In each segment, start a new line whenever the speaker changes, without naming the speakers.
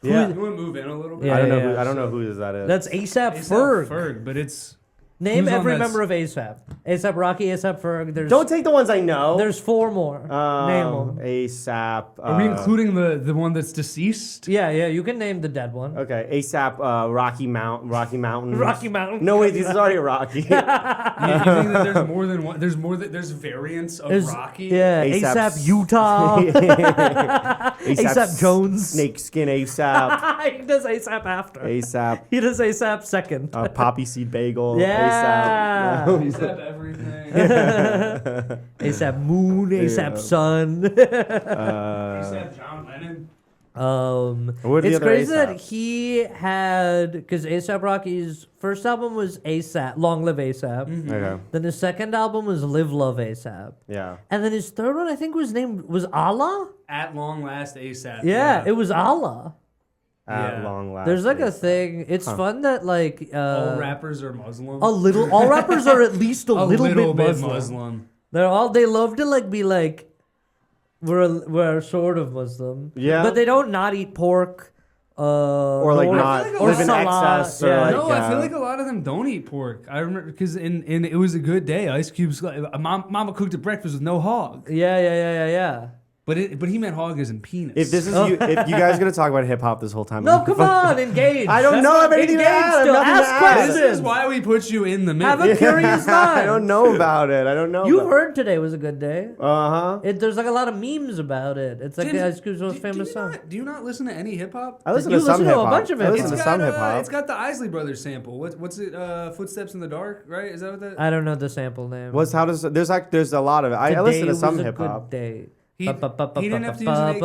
Yeah.
You want to move in a little bit?
I don't know.
Yeah,
I don't know who that is.
That's A$AP Ferg.
Ferg, but it's...
Name
Who's on
every
that
member of A$AP. A$AP Rocky, A$AP Ferg.
Don't take the ones I know.
There's 4 more. Name them.
A$AP.
Are we including the one that's deceased?
Yeah, you can name the dead one.
Okay, A$AP. Rocky Mountain.
Rocky Mountain.
No wait, this is already a Rocky.
You think that there's more than one? There's variants of Rocky.
Yeah, A$AP Utah. A$AP Jones.
Snakeskin A$AP.
He does A$AP after.
A$AP.
He does A$AP second.
Poppy seed bagel.
Yeah.
ASAP everything.
A$AP Moon. A$AP Sun.
ASAP John Lennon.
It's crazy that he had, because A$AP Rocky's first album was A$AP, Long Live A$AP.
Mm-hmm. Okay.
Then his second album was Live Love A$AP.
Yeah.
And then his third one, I think, was Allah.
At long last, ASAP.
Yeah, it was Allah.
At long last.
There's like a thing. It's fun that like
all rappers are Muslim.
All rappers are at least a little bit Muslim. They love to like be like we're sort of Muslim.
Yeah.
But they don't not eat pork.
Or like not live in excess. Or like,
no, I feel like a lot of them don't eat pork. I remember because in It Was a Good Day, Ice Cube's Mama cooked a breakfast with no hog.
Yeah.
But he meant hog as in penis.
If this is if you guys are gonna talk about hip hop this whole time,
No, come on, engage.
I don't know. I have anything to add.
Still. Ask questions.
This is why we put you in the mix.
Have a curious mind.
I don't know about it. I don't know.
You heard Today Was a Good Day.
Uh-huh.
There's like a lot of memes about it. It's like
James,
Ice Cube's most famous song.
Do you not listen to any hip hop?
I listen
You
to some
listen to
hip
a
hop.
bunch of
I
it.
listen to some hip hop.
It's got the Isley Brothers sample. What's it? Footsteps in the Dark, right? Is that what that?
I don't know the sample name.
There's a lot of it. I listen to some hip hop.
He didn't have to use an AK.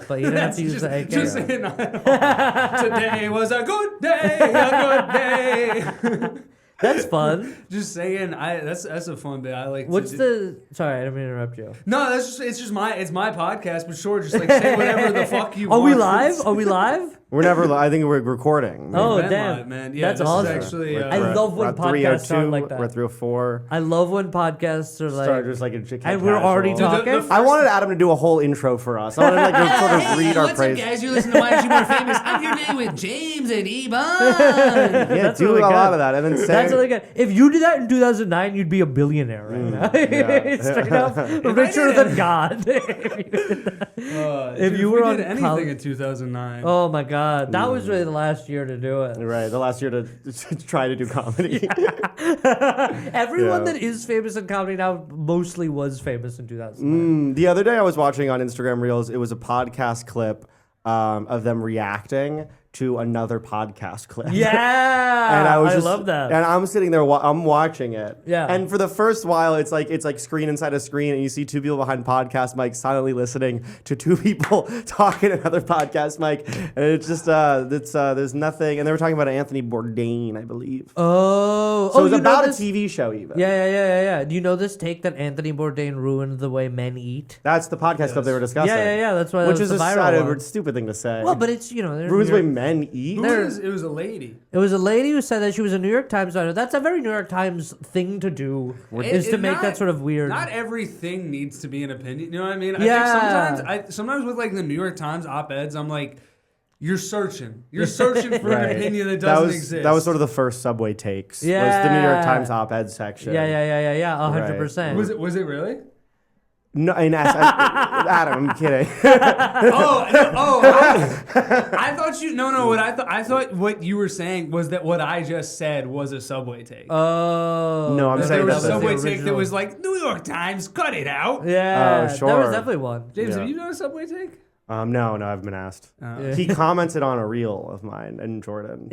He didn't have to use the AK.
Just saying, today was a good day, a good day.
That's fun.
Just saying, that's a fun bit. I like.
Sorry, I didn't mean to interrupt you.
No, it's my podcast. But sure, just like say whatever the fuck you
Are
want.
we live? Are we live?
We're never. I think we're recording.
Oh
Been
damn,
live, man. Yeah,
that's
this
awesome.
Is actually,
I love when podcasts start like that.
We're 304.
I love when podcasts are like.
Start just like
and we're already talking.
I wanted Adam to do a whole intro for us. I wanted to sort of read our praise.
What's up, guys? You're listening to Why Aren't You More Famous? I'm here today with James and Ibhan.
Yeah,
That's
do
really
a
good.
lot of that, and then say.
That's really good. If you did that in 2009, you'd be a billionaire right now. Straight up, richer than God.
If
you were on
did anything in 2009.
Oh my God, that was really the last year to do it.
Right, the last year to try to do comedy.
Everyone that is famous in comedy now mostly was famous in 2009.
The other day I was watching on Instagram Reels, it was a podcast clip of them reacting to another podcast clip.
Yeah,
and I
love that.
And I'm sitting there, I'm watching it.
Yeah.
And for the first while, it's like screen inside a screen, and you see two people behind podcast mics silently listening to two people talking another podcast mic, and it's just there's nothing. And they were talking about Anthony Bourdain, I believe.
Oh,
So it was
you
about a
know this?
TV show, even.
Yeah. Do you know this take that Anthony Bourdain ruined the way men eat?
That's the podcast clip they were discussing.
Yeah. That's why.
Which
that
is
was
a
the viral one.
stupid thing to say.
Well, but it's there's
ruins the
New
way
York-
men eat.
It was a lady.
It was a lady who said that she was a New York Times writer. That's a very New York Times thing to do, is to make that sort of weird.
Not everything needs to be an opinion. You know what I mean?
Yeah.
I think sometimes with like the New York Times op-eds, I'm like, you're searching for an opinion that doesn't exist.
That was sort of the first Subway takes.
Yeah.
Was the New York Times op-ed section.
Yeah, 100%.
Was it really?
No, Adam, I'm kidding.
I thought you. No. What I thought what you were saying was that what I just said was a Subway take.
Oh.
No, I'm
that
saying
there was
that's
a Subway
the
take that
original.
was like New York Times, cut it out.
Yeah.
Oh, sure.
That was definitely one.
James,
Yeah.
have you done a Subway take?
No, I've been asked.
Yeah.
He commented on a reel of mine in Jordan.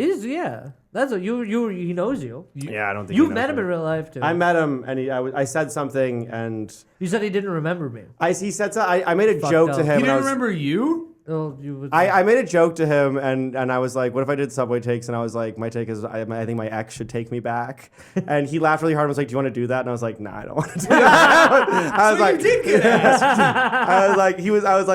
That's what he knows you.
Yeah, I don't think
You've
he
met
knows
him
me.
in real life too.
I met him, and I said something, and
You said he didn't remember me.
he said I made a
Fucked
joke
up.
to him.
He
and I
didn't
was,
remember you?
Oh, you would.
I made a joke to him, and I was like, what if I did Subway takes? And I was like, my take is I think my ex should take me back. And he laughed really hard and was like, do you want to do that? And I was like, nah, I don't want to do that. I was like,
you did get asked.
I was like,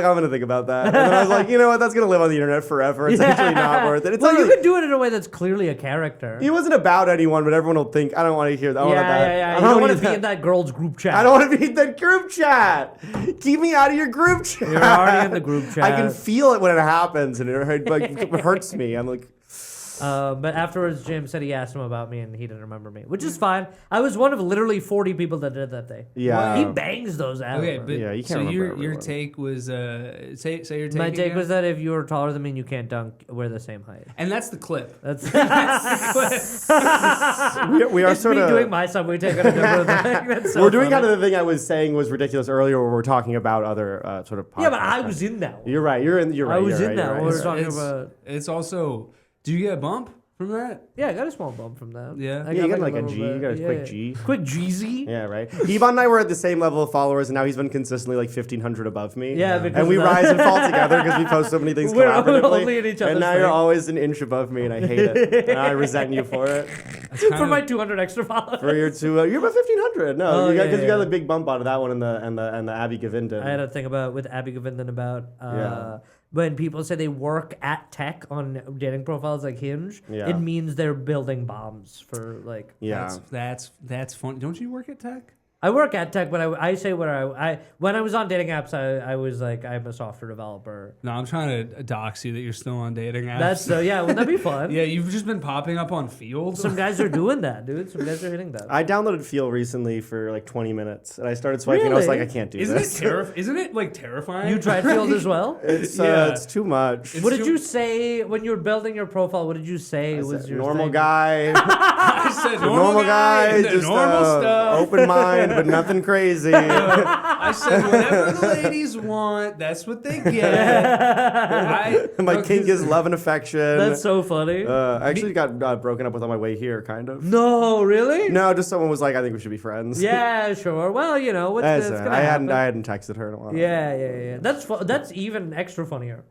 I'm going to think about that. And then I was like, you know what? That's going to live on the internet forever. It's actually not worth it. It's
well,
not
you
really-
could do it in a way that's clearly a character.
He wasn't about anyone, but everyone will think, I don't want to hear that. I want that.
Yeah.
I
You don't want
need
to be
that.
in that girl's group chat.
I don't want to be in that group chat. Keep me out of your group chat.
You're already in the group chat.
I can feel it when it happens, and it hurts me. I'm like.
But afterwards, Jim said he asked him about me, and he didn't remember me, which is fine. I was one of literally 40 people that did that day.
Yeah,
he bangs those out.
Okay, but
yeah, you can't
so
remember
your take was say your take.
My take
again?
was that if you were taller than me and you can't dunk, we're the same height.
And that's the clip.
That's
we are
it's
sort
me
of
doing my subway take on a different thing. That's so
we're doing
funny.
kind of the thing I was saying was ridiculous earlier, where we're talking about other sort of.
Yeah, but I was in that one.
You're right. You're right.
I was
you're
in
right,
that
you're
one.
right.
We're talking about.
It's also. Do you get a bump from that?
Yeah, I got a small bump from that.
Yeah.
You got like a
little
G.
bit.
You got a quick G.
Quick Jeezy.
Yeah, right. Ibhan and I were at the same level of followers, and now he's been consistently like 1,500 above me.
Yeah, because
and we
of that.
rise and fall together because we post so many things
We're
collaboratively.
only in each
and
other's
now you're
thing.
always an inch above me, and I hate it. And I resent you for it.
For my 200 extra followers.
For your two, you're about 1,500. No,
Oh,
you got
yeah,
you got
yeah.
a big bump out of that one and the Abby Govindan.
I had a thing with Abby Govindan about
Yeah.
when people say they work at tech on dating profiles like Hinge,
Yeah.
it means they're building bombs for like.
Yeah.
That's fun. Don't you work at tech?
I work at tech, but I say what I when I was on dating apps, I was like I'm a software developer.
No, I'm trying to dox you that you're still on dating apps.
That's yeah, wouldn't that be fun?
Yeah, you've just been popping up on Field.
Some guys are doing that, dude. Some guys are hitting that.
I downloaded Feel recently for like 20 minutes, and I started swiping. I was
Really?
like, I can't do
Isn't
this.
Isn't it like terrifying?
You tried Field as well?
It's too much.
What did you say when you were building your profile? What did you say
I
was
said,
your
normal
thing?
guy.
I said
normal guy,
and the
just
normal stuff.
open mind, but nothing crazy.
I said whatever the ladies want, that's what they get.
My kink is love and affection.
That's so funny.
I actually got broken up with on my way here, kind of.
No, really?
No, just someone was like, I think we should be friends.
Yeah, sure. Well, you know, it's gonna happen.
I hadn't texted her in a while.
Yeah. That's even extra funnier.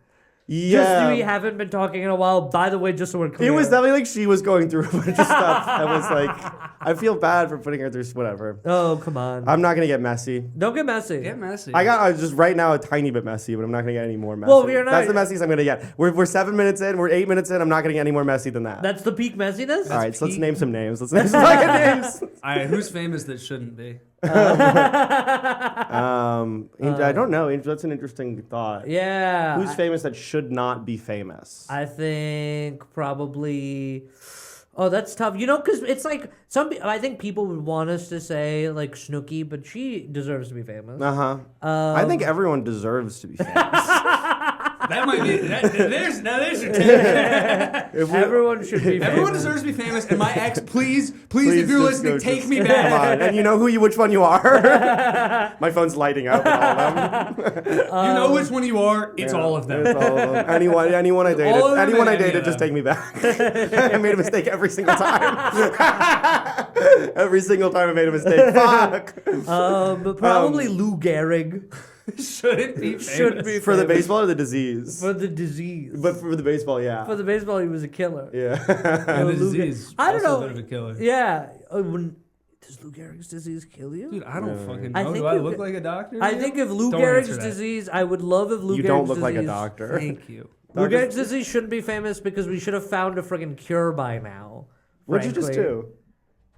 Yeah.
Just we haven't been talking in a while. By the way, just so we're clear.
It was definitely like she was going through a bunch of stuff. I was like, I feel bad for putting her through whatever.
Oh, come on.
I'm not gonna get messy.
Don't get messy.
Get messy.
I got just right now a tiny bit messy, but I'm not gonna get any more messy.
Well, we're not-
That's the messiest I'm gonna get. We're 7 minutes in. We're 8 minutes in. I'm not gonna get any more messy than that.
That's the peak messiness?
All right, so let's
peak.
name some names. Let's name some fucking names.
All right, who's famous that shouldn't be?
I don't know. That's an interesting thought.
Yeah.
Who's famous that should not be famous?
I think probably. Oh, that's tough. You know, because it's like I think people would want us to say like Snooki, but she deserves to be famous.
I think everyone deserves to be famous.
That might be. There's your take.
Everyone should be famous.
Everyone deserves to be famous. And my ex, please, if
Please
you're
just
listening,
go,
take
just-
me
Come
back.
on. And you know which one you are? My phone's lighting up with all of them.
You know which one you are. It's all of them.
It's all of them. Anyone I dated.
All of them
Anyone I
and any
dated,
of
just
them.
take me back. I made a mistake every single time. Every single time I made a mistake. Fuck.
But probably Lou Gehrig
Shouldn't be famous.
should be
For the
famous.
baseball or the disease?
For the disease.
But for the baseball, yeah.
For the baseball, he was a killer.
Yeah.
And the
Lou Gehrig-
disease.
I don't
also
know.
A bit of a killer.
Yeah. Does Lou Gehrig's disease kill you?
Dude, I don't fucking
I
know.
think
Do I
you
look
could-
like a doctor?
I
to you?
think if Lou
Don't
Gehrig's
answer that.
disease, I would love if Lou
You
Gehrig's
don't look like a
disease-
doctor.
Thank you.
Lou
Doctor-
Gehrig's disease shouldn't be famous because we should have found a friggin' cure by now.
What'd you just
frankly.
do?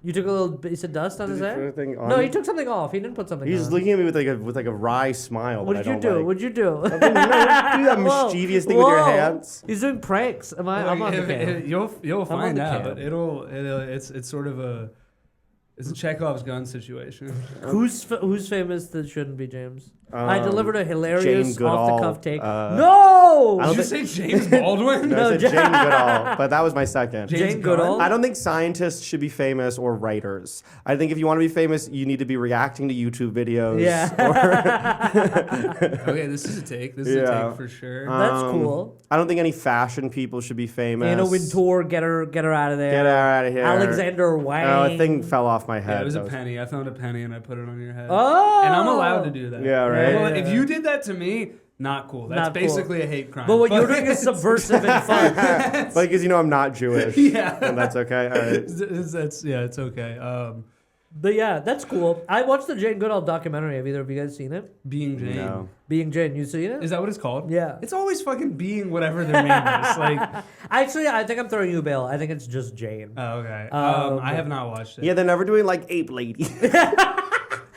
You took a little piece of dust on his
Did you put
head?
anything on
No,
it?
he took something off. He didn't put something
He's
on.
just looking at me with like a wry smile.
What
that
did
I
you
don't
do?
like.
What'd you do?
No, do that
Whoa.
mischievous thing with your
Whoa.
hands.
He's doing pranks. I'm on the camera.
You'll
on
find
the
out,
cam.
but it's sort of a Chekhov's gun situation.
Who's famous that shouldn't be James? I delivered a
Jane
hilarious
Goodall,
off-the-cuff take.
I
No!
don't
Did you
think-
say James Baldwin?
No, I said Jane Goodall, but that was my second.
Jane Goodall?
I don't think scientists should be famous or writers. I think if you want to be famous, you need to be reacting to YouTube videos.
Yeah.
Okay, this is a take. This is a
Yeah.
take for sure.
That's cool.
I don't think any fashion people should be famous.
Anna Wintour, get her out of there.
Get her out of here.
Alexander Wang.
Oh, a thing fell off my head.
Yeah, it was a
That
penny. I found a penny and I put it on your head.
Oh!
And I'm allowed to do that.
Yeah, right.
Well, if you did that to me, not cool. That's
Not cool.
basically a hate crime.
But what you're doing is subversive and fun.
Like, because you know I'm not Jewish.
Yeah.
And that's okay. All right.
It's okay.
But yeah, that's cool. I watched the Jane Goodall documentary. Have either of you guys seen it?
Being Jane.
No.
Being Jane, you seen it?
Is that what it's called?
Yeah.
It's always fucking being whatever their name is. Like,
Actually, I think I'm throwing you a bail. I think it's just Jane.
oh, okay.
Oh, okay.
I have not watched it.
Yeah, they're never doing like Ape Lady.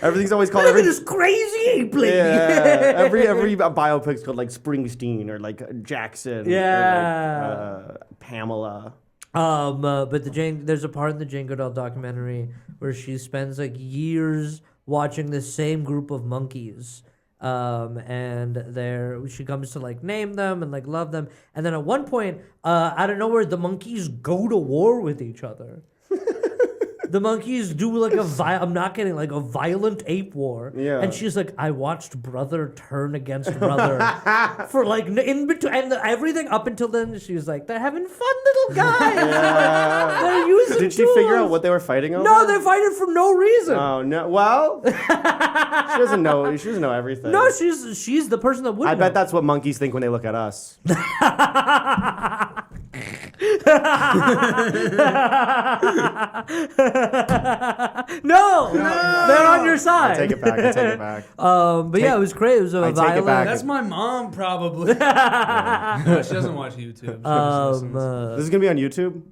Everything's always called
Look at
every.
this crazy ape lady.
Yeah, every biopic's called like Springsteen or like Jackson.
Yeah.
Or like, Pamela.
But there's a part in the Jane Goodall documentary where she spends like years watching the same group of monkeys. And she comes to like name them and like love them. And then at one point, out of nowhere, the monkeys go to war with each other. The monkeys do like I'm not kidding, like a violent ape war.
Yeah.
And she's like, I watched brother turn against brother for like in between, and everything up until then. She was like, they're having fun, little guys.
Yeah.
They're using
Did she figure out what they were fighting over?
No, they're fighting for no reason.
Oh no! Well, she doesn't know. She doesn't know everything.
No, she's the person that would.
I bet that's what monkeys think when they look at us.
No, they're on your side.
I take it back.
But yeah, it was great. It was a
I take it
violent.
back.
That's my mom, probably. No, she doesn't watch YouTube. She just listens.
This is gonna be on YouTube.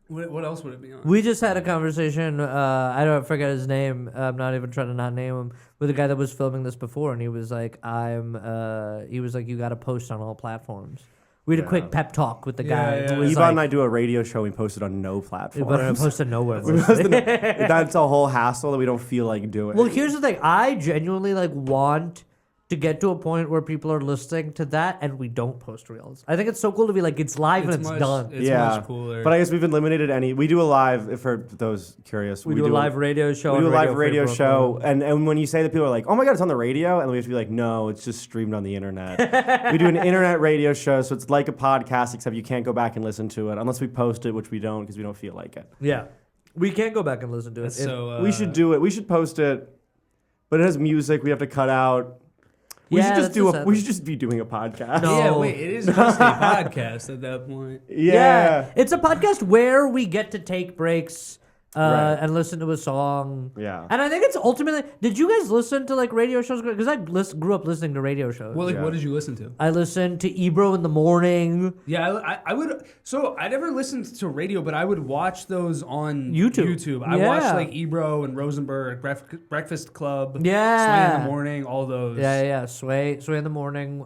What else would it be on?
We just had a conversation. I don't forget his name. I'm not even trying to not name him. With the guy that was filming this before, and he was like, you got to post on all platforms. We had a quick pep talk with the guy.
Yeah.
Who was
Ibhan and I do a radio show. We posted on no platform.
but I posted nowhere.
That's a whole hassle that we don't feel like doing.
Well, here's the thing. I genuinely like want to get to a point where people are listening to that and we don't post reels. I think it's so cool to be like, it's live and it's done.
It's much cooler.
But I guess we've eliminated we do a live, for those curious.
We do a live radio show.
We do a live radio show. And when you say that, people are like, oh my God, it's on the radio. And we have to be like, no, it's just streamed on the internet. We do an internet radio show. So it's like a podcast, except you can't go back and listen to it unless we post it, which we don't because we don't feel like it.
Yeah. We can't go back and listen to it.
So,
We should do it. We should post it. But it has music we have to cut out. We should just be doing a podcast.
No.
Yeah, wait, it is just a podcast at that point.
Yeah.
It's a podcast where we get to take breaks and listen to a song.
Yeah.
And I think it's ultimately. Did you guys listen to like radio shows? Because I grew up listening to radio shows.
Well, what did you listen to?
I listened to Ebro in the morning.
Yeah, I would. So I never listened to radio, but I would watch those on
YouTube.
I watched like Ebro and Rosenberg, Breakfast Club,
Yeah.
Sway in the Morning, all those.
Yeah. Sway in the morning.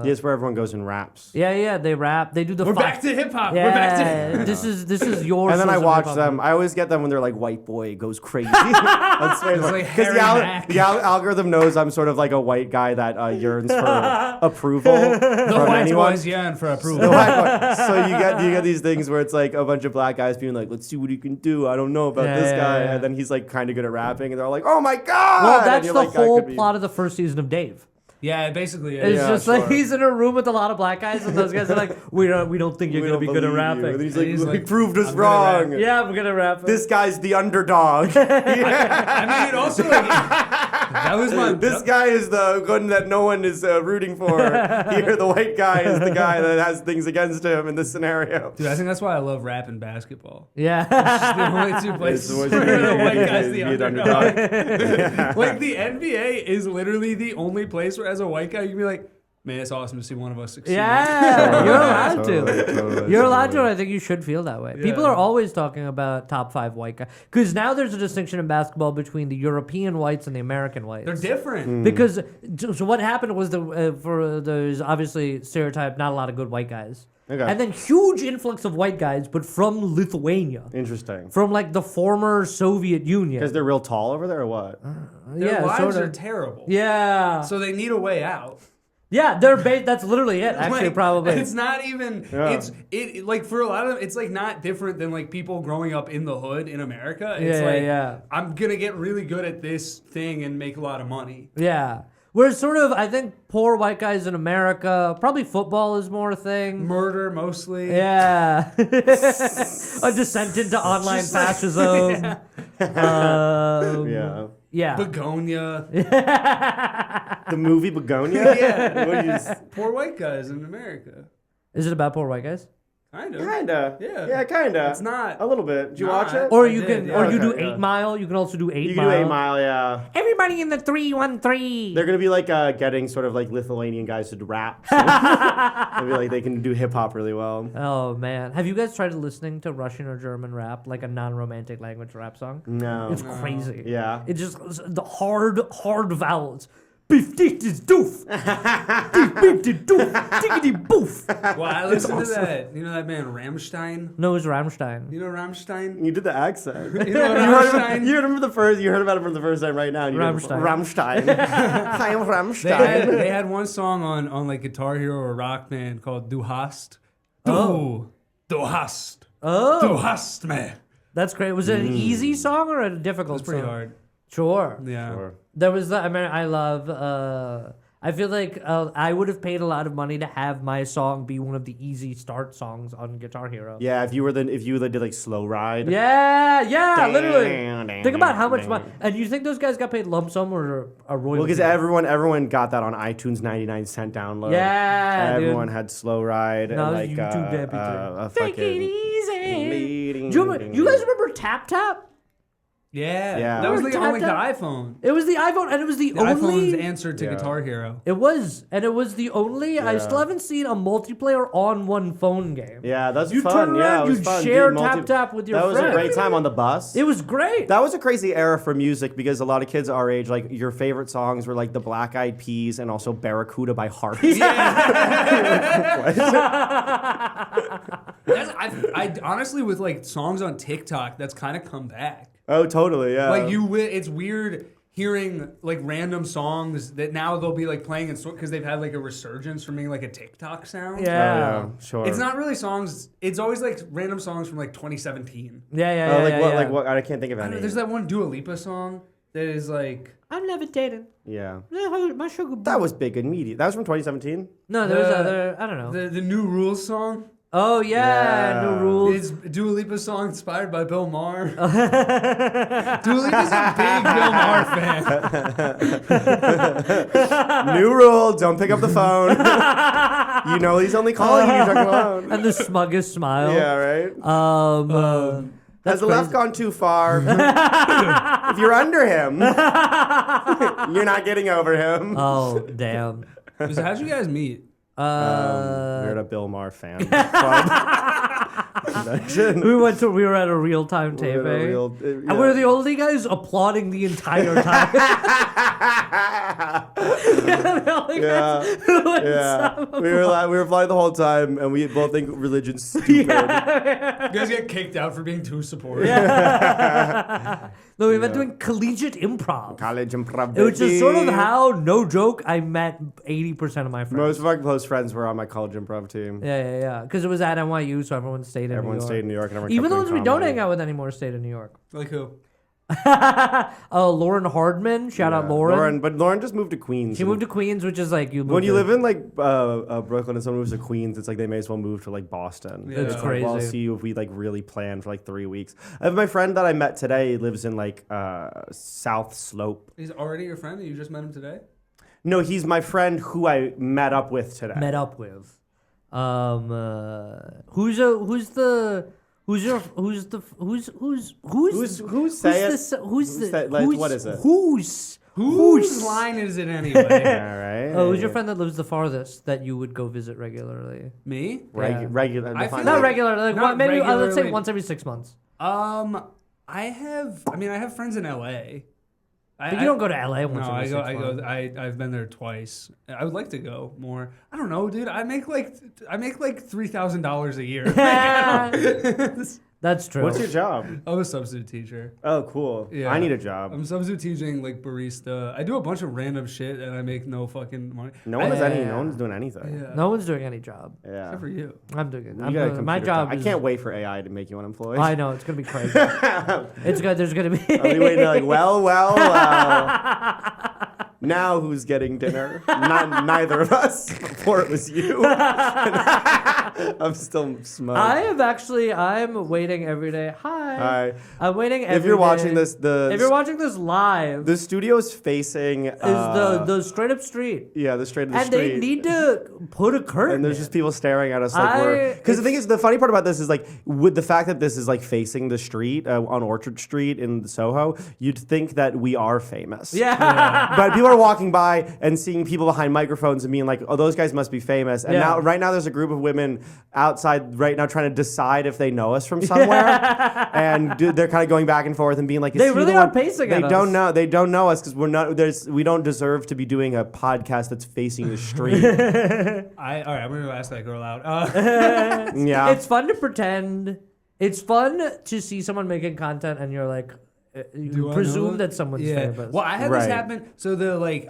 It's where everyone goes and raps.
Yeah. They rap. They do the.
We're back to hip hop.
Yeah.
We're back to hip hop.
This is your.
And then I
source of
watch
hip-hop.
them. I always get them when they're like, white boy goes crazy. Because
Harry Mack.
the algorithm knows I'm sort of like a white guy that yearns for approval from
White
anyone.
boys yearn for
The
approval.
white boy. So you get these things where it's like a bunch of black guys being like, let's see what he can do. I don't know about this guy.
Yeah.
And then he's like kind of good at rapping. And they're all like, oh my God.
Well,
And
that's
you're
the
like, that
whole
could be-
plot of the first season of Dave.
Yeah, basically.
It's
Yeah,
just
sure.
like he's in a room with a lot of black guys, and those guys are like, "We don't think you're
We
gonna
don't
be good at
believe you.
rapping."
And then he's
And
like,
he's
he
like,
proved us
I'm good at
wrong.
Yeah, I'm gonna rap.
This guy's the underdog.
I mean, it also like that was my.
This guy is the one that no one is rooting for. Here, the white guy is the guy that has things against him in this scenario.
Dude, I think that's why I love rap and basketball.
Yeah.
It's the only two places
It's
where the white guy's the
be an
underdog. Like the NBA is literally the only place where, as a white guy, you can be like, man, it's awesome to see one of us succeed.
Yeah, you're allowed to.
Totally.
You're allowed to, and I think you should feel that way.
Yeah.
People are always talking about top 5 white guys. Because now there's a distinction in basketball between the European whites and the American whites.
They're different.
Because, so what happened was there's obviously stereotype, not a lot of good white guys.
Okay.
And then huge influx of white guys, but from Lithuania.
Interesting.
From like the former Soviet Union.
Because they're real tall over there or what?
Their lives
sorta.
are terrible.
Yeah.
So they need a way out.
Yeah, that's literally it, actually,
Like,
probably.
It's not even.
Yeah.
It like for a lot of them, it's like not different than like people growing up in the hood in America. It's
Yeah,
like
yeah.
I'm gonna get really good at this thing and make a lot of money.
Yeah. Whereas sort of, I think poor white guys in America, probably football is more a thing.
Murder mostly.
Yeah. A descent into online
Just like-
fascism.
Yeah.
Yeah.
Begonia.
The movie Begonia?
Yeah.
What do you s-
Poor white guys in America.
Is it about poor white guys?
Kinda.
Yeah.
Yeah, kinda.
It's not
a little bit. Did you
Nah,
watch it?
Or
I
you
did,
can,
yeah.
or you do
Okay,
8
yeah.
Mile. You can also do 8
You
Mile.
can do 8 Mile, yeah.
Everybody in the 313.
They're gonna be like getting sort of like Lithuanian guys to rap. So I feel like they can do hip hop really well.
Oh man, have you guys tried listening to Russian or German rap, like a non-romantic language rap song?
No.
It's crazy.
Yeah.
It just the hard vowels. Beef is doof. Beef doof. Diggity boof.
Well, I listened to that. You know that band Rammstein?
No, it's Rammstein.
You know Rammstein?
You did the accent.
You know
You heard,
Rammstein?
you heard about it for the first time right now. And you
Rammstein.
Rammstein. I am
They
Rammstein.
had one song on like Guitar Hero or Rock Band called Du hast.
Oh.
Du hast.
Oh,
Du hast me.
that's great. Was it an easy song or a difficult
It's pretty
song?
hard.
Sure.
Yeah.
Sure.
There was the, I love, I feel like I would have paid a lot of money to have my song be one of the easy start songs on Guitar Hero.
Yeah, if you did like Slow Ride.
Yeah, literally. Think about how much money. And you think those guys got paid lump sum or a royalty?
Well, because everyone got that on iTunes 99-cent download.
Yeah,
everyone
dude.
had Slow Ride
No,
and
it
like
was YouTube deputy. Take it
fucking
easy. You guys remember Tap Tap?
Yeah.
Yeah.
That was
Remember
the only the
Tap
iPhone.
It was the iPhone, and it was the
The
only.
iPhone's answer to
Yeah.
Guitar Hero.
It was the only. I
Yeah.
still haven't seen a multiplayer on one phone game.
Yeah, that's
You
fun.
turn
Yeah,
around,
it was
you'd
fun.
share
Dude,
Tap Tap with your
That was a
friends.
great time on the bus.
It was great.
That was a crazy era for music because a lot of kids our age, like your favorite songs were like the Black Eyed Peas and also Barracuda by Heart.
I honestly, with like songs on TikTok, that's kind of come back.
Oh, totally. Yeah.
Like it's weird hearing like random songs that now they'll be like playing because they've had like a resurgence from being like a TikTok sound.
Oh,
Yeah.
sure.
It's not really songs. It's always like random songs from like 2017.
Yeah.
Oh, like
yeah,
what?
yeah.
Like what? I can't think of
I don't
any.
know, there's that one Dua Lipa song that is like
I'm levitating.
Yeah.
My sugar.
That was big and meaty. That was from 2017.
No, there was
The-
other. I don't know.
the New Rules song.
Oh yeah,
Yeah.
New Rules.
It's Dua Lipa's song inspired by Bill Maher. Dua Lipa's a big Bill Maher fan.
New rule: don't pick up the phone. You know he's only calling you. You're talking alone.
And the smuggest smile.
Yeah, right.
That's
Has the left
crazy.
gone too far? If you're under him, you're not getting over him.
Oh damn.
So how'd you guys meet?
We're at a Bill Maher fan club.
We were at a real time taping. And we're the only guys applauding the entire time. The only guys who would stop
We were flying the whole time, and we both think religion's stupid.
You guys get kicked out for being too supportive.
No, we were doing collegiate improv.
College improv.
Which is sort of
baby.
how, no joke, I met 80% of my friends.
Most of our close friends were on my college improv team.
Yeah. Because it was at NYU, so everyone stayed in
Everyone
New York.
stayed in New York, and everyone
Even
kept
those
doing
we don't
comedy.
hang out with anymore stayed in New York.
Like who?
Lauren Hardman. Shout out Lauren.
But Lauren just moved to Queens.
She moved to Queens, which is like you.
When you live in like Brooklyn and someone moves to Queens, it's like they may as well move to like Boston.
Yeah. It's
like,
crazy.
Well, I'll see you if we like really plan for like 3 weeks. I have my friend that I met today lives in like South Slope.
He's already your friend and you just met him today?
No, he's my friend who I met up with today.
met up with. Who's the Who's
what is it?
Whose line is it anyway?
All right.
Oh, who's your friend that lives the farthest that you would go visit regularly?
Me?
Yeah.
Regular.
I feel
Not
like-
regularly, like
not
maybe let's say
regularly.
once every 6 months.
I have friends in LA.
But you don't go to LA once
No,
every 6
I
months.
go. I've been there twice. I would like to go more. I don't know, dude. I make like $3,000 a year.
That's true.
What's your job?
I'm a substitute teacher.
Oh, cool.
Yeah.
I need a job.
I'm substitute teaching like barista. I do a bunch of random shit and I make no fucking money.
No one's doing anything.
Yeah.
No one's doing any job.
Yeah.
Except for you.
I'm doing it.
You
I'm
got a
doing, my
computer
job
I
is,
can't wait for AI to make you unemployed.
I know, it's going to be crazy. It's good. There's going to be...
I'll be waiting like, well. Now who's getting dinner? Neither of us. Before it was you. I'm still smoked.
I'm waiting every day. Hi. I'm waiting every day.
If you're watching this,
if you're watching this live,
the studio's facing
is the straight up street.
Yeah, the straight of the
and
street.
And they need to put a curtain.
And there's just people staring at us like we're. Because the thing is, the funny part about this is like, with the fact that this is like facing the street on Orchard Street in Soho, you'd think that we are famous.
Yeah.
But people are walking by and seeing people behind microphones and being like, "Oh, those guys must be famous." And right now, there's a group of women outside right now trying to decide if they know us from somewhere, and they're kind of going back and forth and being like,
"They really are pacing at us."
They don't know us because we're not. We don't deserve to be doing a podcast that's facing the street.
All right, I'm gonna ask that girl out.
Yeah,
it's fun to pretend. It's fun to see someone making content and you're like, you presume that someone's famous.
Well, I had this happen. So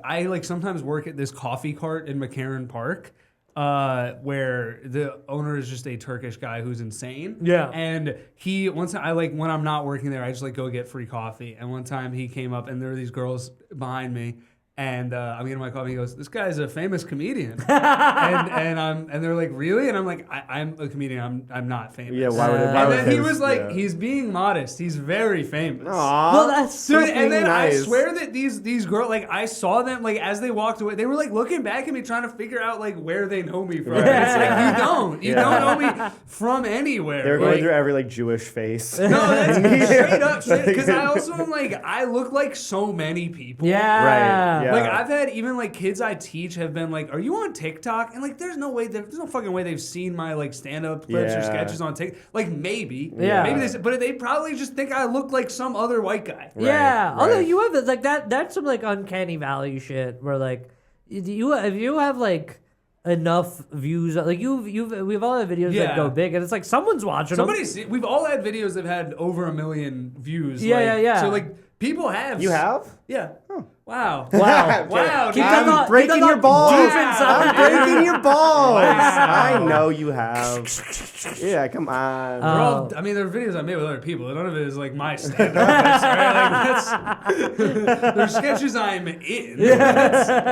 I sometimes work at this coffee cart in McCarran Park, where the owner is just a Turkish guy who's insane.
Yeah.
And when I'm not working there, I just go get free coffee. And one time he came up and there were these girls behind me. And I'm getting my coffee. He goes, "This guy's a famous comedian," and they're like, "Really?" And I'm like, "I'm a comedian. I'm not famous."
Yeah, why would
then he was like, "He's being modest. He's very famous."
Aww.
Well, that's so.
Dude, and then
nice.
I swear that these girls, I saw them as they walked away, they were looking back at me, trying to figure out where they know me from.
Right.
It's you don't know me from anywhere.
They're going through every Jewish face.
No, that's straight up. Because I also am I look like so many people.
Yeah.
Right. Yeah.
I've had even kids I teach have been like, "Are you on TikTok?" And there's no fucking way they've seen my stand-up clips or sketches on TikTok. Maybe.
Yeah.
Maybe but they probably just think I look like some other white guy.
Yeah.
Right.
Although you have that's some uncanny valley shit where if you have enough views, we've all had videos that go big and it's someone's watching them.
We've all had videos that have had over 1 million views.
Yeah.
So people have.
You have?
Yeah.
Oh.
Wow.
Wow.
I'm breaking your balls.
I'm
breaking your balls. I know you have. Yeah, come on.
There are videos I made with other people. None of it is my stand-up. Right? There's sketches I'm in.
Yeah.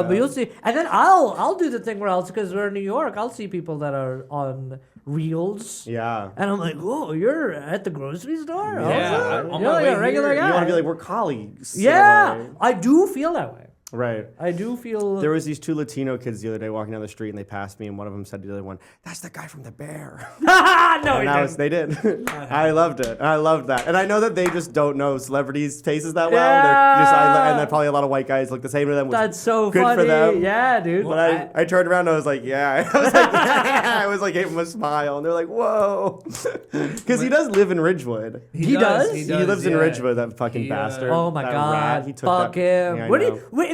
But you'll see, and then I'll do the thing where because we're in New York, I'll see people that are on Reels.
Yeah.
And I'm like, "Oh, you're at the grocery store?
Yeah.
Also? You're a regular guy."
You want to be we're colleagues.
Yeah. I do feel that way.
Right.
I do feel.
There was these two Latino kids the other day walking down the street, and they passed me, and one of them said to the other one, "That's the guy from The Bear."
No,
they did. I loved it. I loved that, and I know that they just don't know celebrities' faces that well.
Yeah.
And then probably a lot of white guys look the same to them.
That's so
good
funny.
for them.
Yeah, dude.
But I turned around and I was like, yeah. I was like, yeah. I was gave them a smile, and they're like, whoa, because he does live in Ridgewood.
He does?
He lives in Ridgewood. That fucking bastard.
Oh my
that
God!
rat. He took
Fuck
that.
him.
Yeah,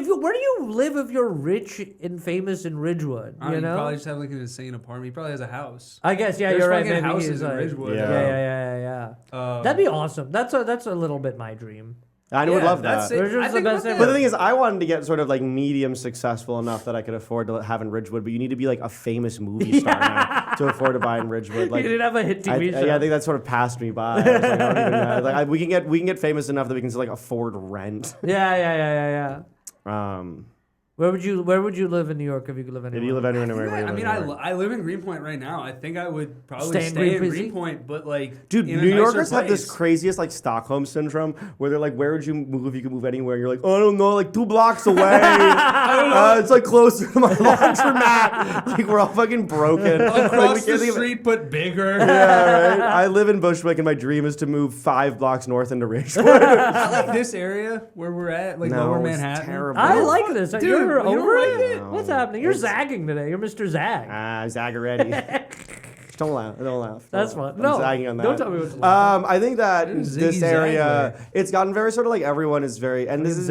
Where do you live if you're rich and famous in Ridgewood?
You probably just have an insane apartment. He probably has a house.
I guess
There's
you're right.
fucking
Maybe
houses
he's
in Ridgewood.
Yeah. That'd be awesome. That's a little bit my dream.
I would love that.
Ridgewood's the best
But the thing is, I wanted to get sort of medium successful enough that I could afford to have in Ridgewood. But you need to be a famous movie star now to afford to buy in Ridgewood.
You didn't have a hit TV show.
Yeah, I think that sort of passed me by. I was I don't even know. We can get famous enough that we can still afford rent.
Yeah. Where would you live in New York if you could live anywhere?
If you live anywhere,
I live in Greenpoint right now. I think I would probably stay in Greenpoint, but
dude, New Yorkers have this craziest Stockholm syndrome where they're where would you move if you could move anywhere? And you're oh, I don't know, 2 blocks away. It's closer to my laundromat. We're all fucking broken.
Across the street, but bigger.
Yeah, right. I live in Bushwick, and my dream is to move 5 blocks north into Ridgewood.
I like this area where we're at, Lower Manhattan.
It's terrible.
I like this.
Dude.
You're over
like
it? What's happening? You're zagging today. You're Mr. Zag.
Zaggeretti. Don't laugh.
That's fun.
I'm zagging on that.
Don't tell me what to laugh.
I think that this area, it's gotten very sort of everyone is very, and this is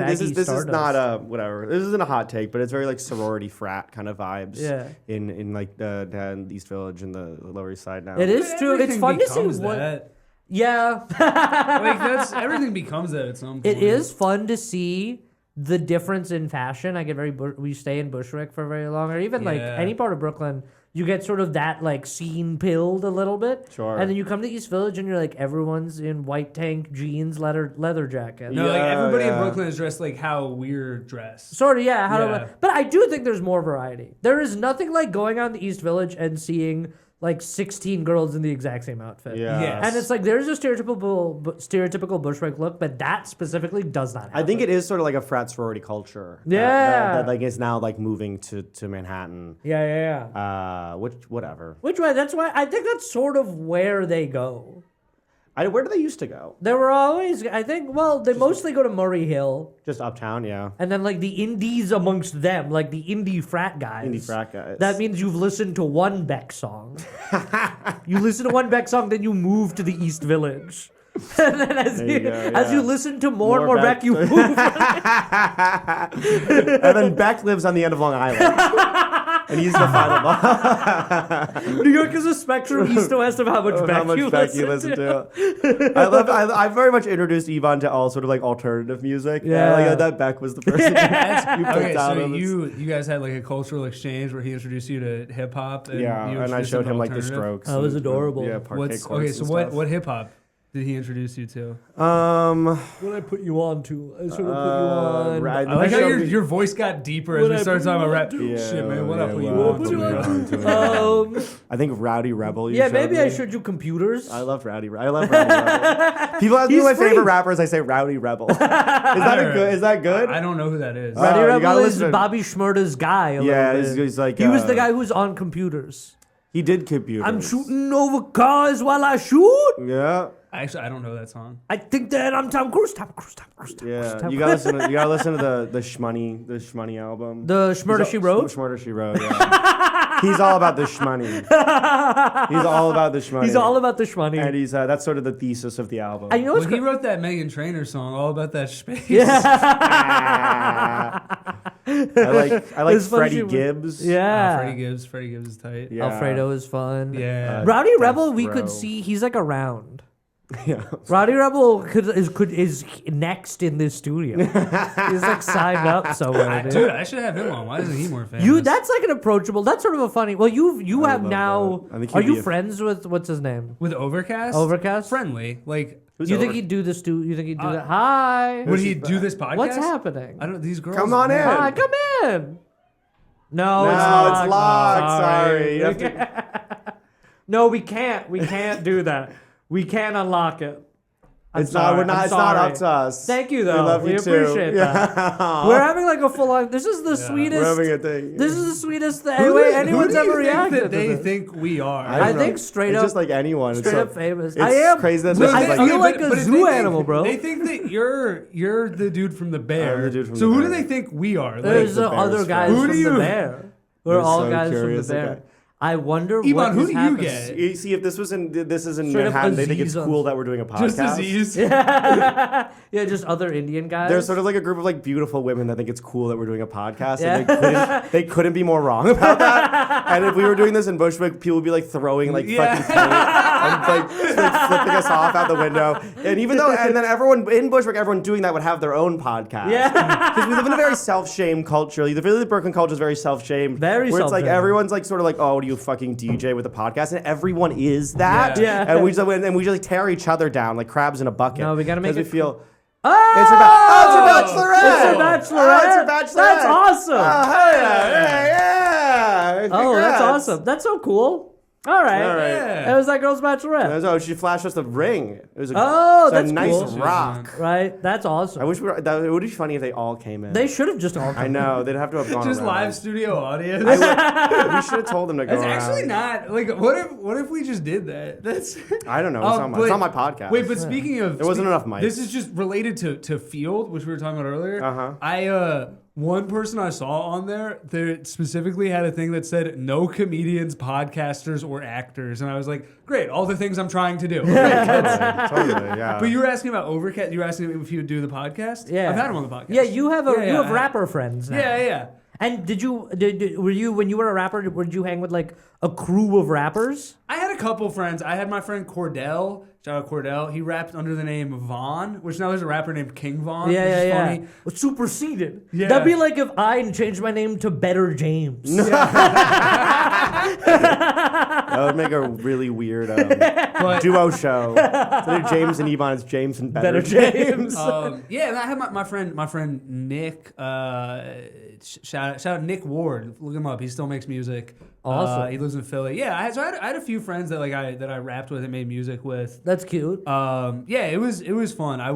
not whatever. This isn't a hot take, but it's very sorority frat kind of vibes.
Yeah.
In the East Village and the Lower East Side now.
It is true. It's fun to see
that.
Yeah.
Everything becomes that at some point.
It is fun to see the difference in fashion. I get we stay in Bushwick for very long, or even any part of Brooklyn. you get sort of that like scene pilled a little bit.
Sure.
And then you come to East Village and you're like, everyone's in white tank jeans, leather jackets.
No, like
Yeah,
everybody in
yeah.
Brooklyn is dressed like how we're dressed.
Sort of, yeah.
Yeah.
But I do think there's more variety. There is nothing like going out in the East Village and seeing like 16 girls in the exact same outfit.
Yeah.
Yes.
And it's like there's a stereotypical Bushwick look, but that specifically does not happen.
I think it is sort of like a frat sorority culture.
Yeah.
That like is now like moving to Manhattan.
Yeah.
Whatever.
Which way? That's why I think that's sort of where they go.
Where do they used to go?
There were always, I think, well, they mostly go to Murray Hill.
Just uptown, yeah.
And then, like, the indies amongst them, like the indie frat guys.
Indie frat guys.
That means you've listened to one Beck song. You listen to one Beck song, then you move to the East Village. And then as you listen to more and more Beck, you move.
And then Beck lives on the end of Long Island. And he's the final boss.
New York is a spectrum east to west of how much Beck you listen to.
I very much introduced Ibhan to all sort of like alternative music.
Yeah.
Like, that Beck was the person you picked
Okay,
out
so
of this.
you guys had like a cultural exchange where he introduced you to hip hop.
Yeah,
you
and I
introduced
showed
to
him like the
alternative?
Strokes.
That was
and-
adorable.
Yeah, parquet
So
courts and
what hip hop did he introduce you to?
stuff.
What I put you on to? I sort of put you on.
right.
I like how
showed me-
your voice got deeper as
What
we
I
started
put
talking
you
about rap.
on to?
Yeah,
Shit, man, what
yeah,
up? Put you
well,
on
put
to?
me on to it. I think Rowdy Rebel. You
Yeah,
showed
maybe
me.
I showed you computers.
I love Rowdy Rebel. People ask me
He's
who my
free.
favorite rappers. I say Rowdy Rebel. Is that good?
I don't know who that is.
Rowdy
you
Rebel
gotta
is
listen.
Bobby Shmurda's guy. A
Yeah,
little bit.
he's like
he was the guy who's on computers.
He did computers.
I'm shooting over cars while I shoot.
Yeah,
Actually, I don't know that song.
I think that I'm Tom Cruise. Tom Cruise.
yeah. You gotta listen to the Shmoney album.
The Shmurda She Wrote.
Shmurda She Wrote. Yeah. He's all about the shmoney. He's all about the shmoney.
He's all about the shmoney.
And he's that's sort of the thesis of the album.
And you know
Well,
what's
he wrote that Meghan Trainor song all about that space.
I like
It's funny
Freddie
she-
Gibbs.
Yeah.
Freddie Gibbs is tight.
Yeah.
Alfredo is fun.
Yeah.
Rowdy
Death
Rebel, we
Row.
could see he's like around.
Yeah.
Rowdy Rebel is next in this studio. He's like signed up somewhere.
Dude, I should have him on. Why isn't he more famous?
That's like an approachable. That's sort of a funny. Well, you
I
have
love
now.
that. I think
Are
he'd
you
be a-
friends with what's his name?
With Overcast?
Overcast?
Friendly. Like,
Who's
You think
over-
he'd do this? You think he'd do that? Hi.
would he do this podcast?
What's happening?
I don't. These girls.
Come on in.
Hi, come in. No,
No,
it's
it's
locked.
locked. Sorry. You have to-
No, we can't. We can't do that. We can't unlock it.
It's not up to us.
Thank you, though.
We love you too.
appreciate that. We're having like a full on. This is the sweetest.
We're having a thing.
This is the sweetest thing
Who
way
do-
anyone's
who do you
ever
think
reacted
that
to
they
this.
think we are.
I
don't know.
think straight
it's
up,
just like anyone.
straight up famous.
It's
I am.
crazy that
No,
this
I
is like.
feel like a
if
zoo
they think-
animal, bro.
They think that you're the dude from the Bear.
I'm the dude from
so
the
who do
Bear.
they think we are?
There's
the
other
Bears
guys
fan.
Who
from
do
the
you-
Bear. We're
We're
all
so
guys
curious,
from the Bear.
okay.
I wonder
Ibhan,
what
who
is
do you
happening.
get?
You see, if this is in
Straight up
Manhattan, they think it's
Aziz on-
cool that we're doing a podcast.
Just Aziz.
Yeah, just other Indian guys.
There's sort of like a group of like beautiful women that think it's cool that we're doing a podcast,
Yeah.
and they couldn't be more wrong about that. And if we were doing this in Bushwick, people would be like throwing like
Yeah.
fucking paint and like flipping us off out the window. And even though, and then everyone in Bushwick, everyone doing that would have their own podcast.
Yeah.
Because we live in a very self-shame culture. The Brooklyn culture is very self-shamed.
Very
where it's like
self-shamed.
everyone's like sort of like, oh, do you fucking DJ with a podcast? And everyone is that.
Yeah.
And we just like tear each other down like crabs in a bucket.
No, we gotta make
'Cause
it
we feel.
Oh!
It's her bachelorette.
It's her bachelorette.
Oh, it's her bachelorette.
That's awesome.
Oh, hell yeah.
Oh, that's
Congrats.
awesome. That's so cool. All right.
All right.
It was that girl's bachelorette.
Oh, she flashed us the ring. It was a,
Oh,
it's a
that's
nice
cool.
rock.
Right? That's awesome.
I wish it would be funny if they all came in.
They should have just all come.
I know. They'd have to have gone
Just
around.
live studio audience.
We should have told them to go
That's
around.
actually not like. What if we just did that? That's.
I don't know. It's on my podcast.
Wait, but speaking of,
There wasn't enough mics.
This is just related to Field, which we were talking about earlier.
Uh-huh.
One person I saw on there, they specifically had a thing that said no comedians, podcasters, or actors, and I was like, great, all the things I'm trying to do.
totally, yeah.
But you were asking about Overcast. You were asking if he would do the podcast.
Yeah.
I've had him on the podcast.
Yeah, you have
Yeah,
you have
I-
rapper friends now.
Yeah.
And were you when you were a rapper? Did you hang with like a crew of rappers?
I had a couple friends. I had my friend Cordell. Shout out Cordell. He rapped under the name Vaughn, which now there's a rapper named King Vaughn. which is funny.
Superseded.
Yeah.
That'd be like if I changed my name to Better James.
That would make a really weird duo show. Instead of James and Ibhan, it's James and Better James.
Yeah, and I had my friend Nick. Shout out Nick Ward. Look him up. He still makes music.
Awesome.
He lives in Philly. Yeah, I had a few friends that I rapped with and made music with.
That's cute.
Yeah, it was fun. It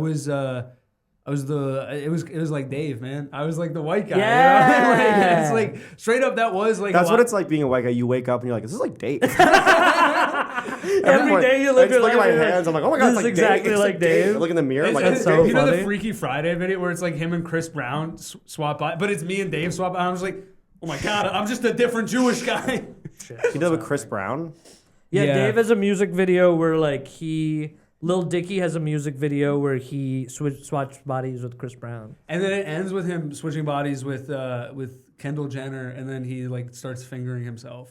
was like Dave, man. I was like the white guy.
Yeah.
You know? Like, it's like straight up that was like
That's what it's like being a white guy. You wake up and you're like, this is like Dave.
Every day you look
at my hands. I'm like, oh my god,
this
it's like
is exactly
Dave.
like Dave.
I look in the mirror. I'm like,
That's
it's
so
Dave.
You know the
funny.
Freaky Friday video where it's like him and Chris Brown swap by, but it's me and Dave swap by. I was like, oh my god, I'm just a different Jewish guy.
You know with Chris Brown?
Yeah,
Yeah.
Dave has a music video where like Lil Dicky has a music video where he swatched bodies with Chris Brown.
And then it ends with him switching bodies with Kendall Jenner, and then he like starts fingering himself.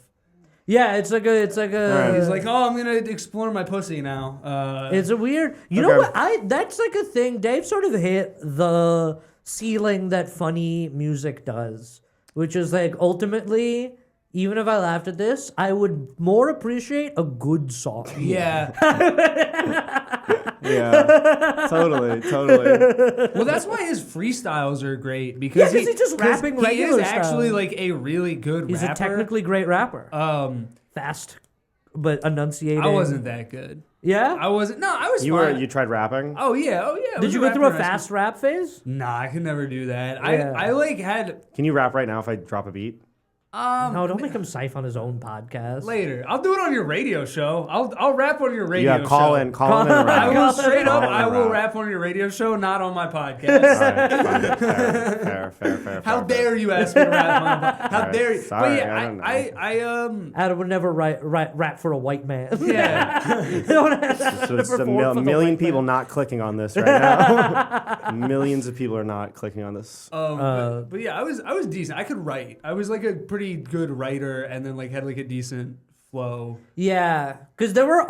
Yeah, it's like a.
Right.
He's like, oh, I'm gonna explore my pussy now.
It's a weird. You know what? That's like a thing. Dave sort of hit the ceiling that funny music does, which is like ultimately, even if I laughed at this, I would more appreciate a good song.
Yeah.
Yeah. Totally.
Well, that's why his freestyles are great
Yeah,
because
'cause he's just rapping
he
regular
is actually
style.
like a really good
He's
rapper.
a technically great rapper. Fast, but enunciating.
I wasn't that good.
Yeah?
I wasn't. No, I was. fine.
You tried rapping?
Oh yeah. I
Did
was
you go
rapper
through a
in high school.
fast rap phase?
Nah, I could never do that.
Yeah.
I like had
Can you rap right now if I drop a beat?
No, don't make him siphon on his own podcast.
later. I'll do it on your radio show. I'll rap on your radio show.
Yeah, call in and
I
rap.
will straight up.
Call in
I
and
will
rap.
rap on your radio show, not on my
All
podcast.
right, fine. Fair.
How dare you ask me to rap on my podcast? How
Alright,
dare you?
sorry,
But
I don't know.
I
Adam would never rap for a white man.
yeah.
So it's a million people not clicking on this right now. Millions of people are not clicking on this.
But yeah, I was decent. I could write. I was like a pretty good writer, and then like had like a decent flow.
Yeah, because there were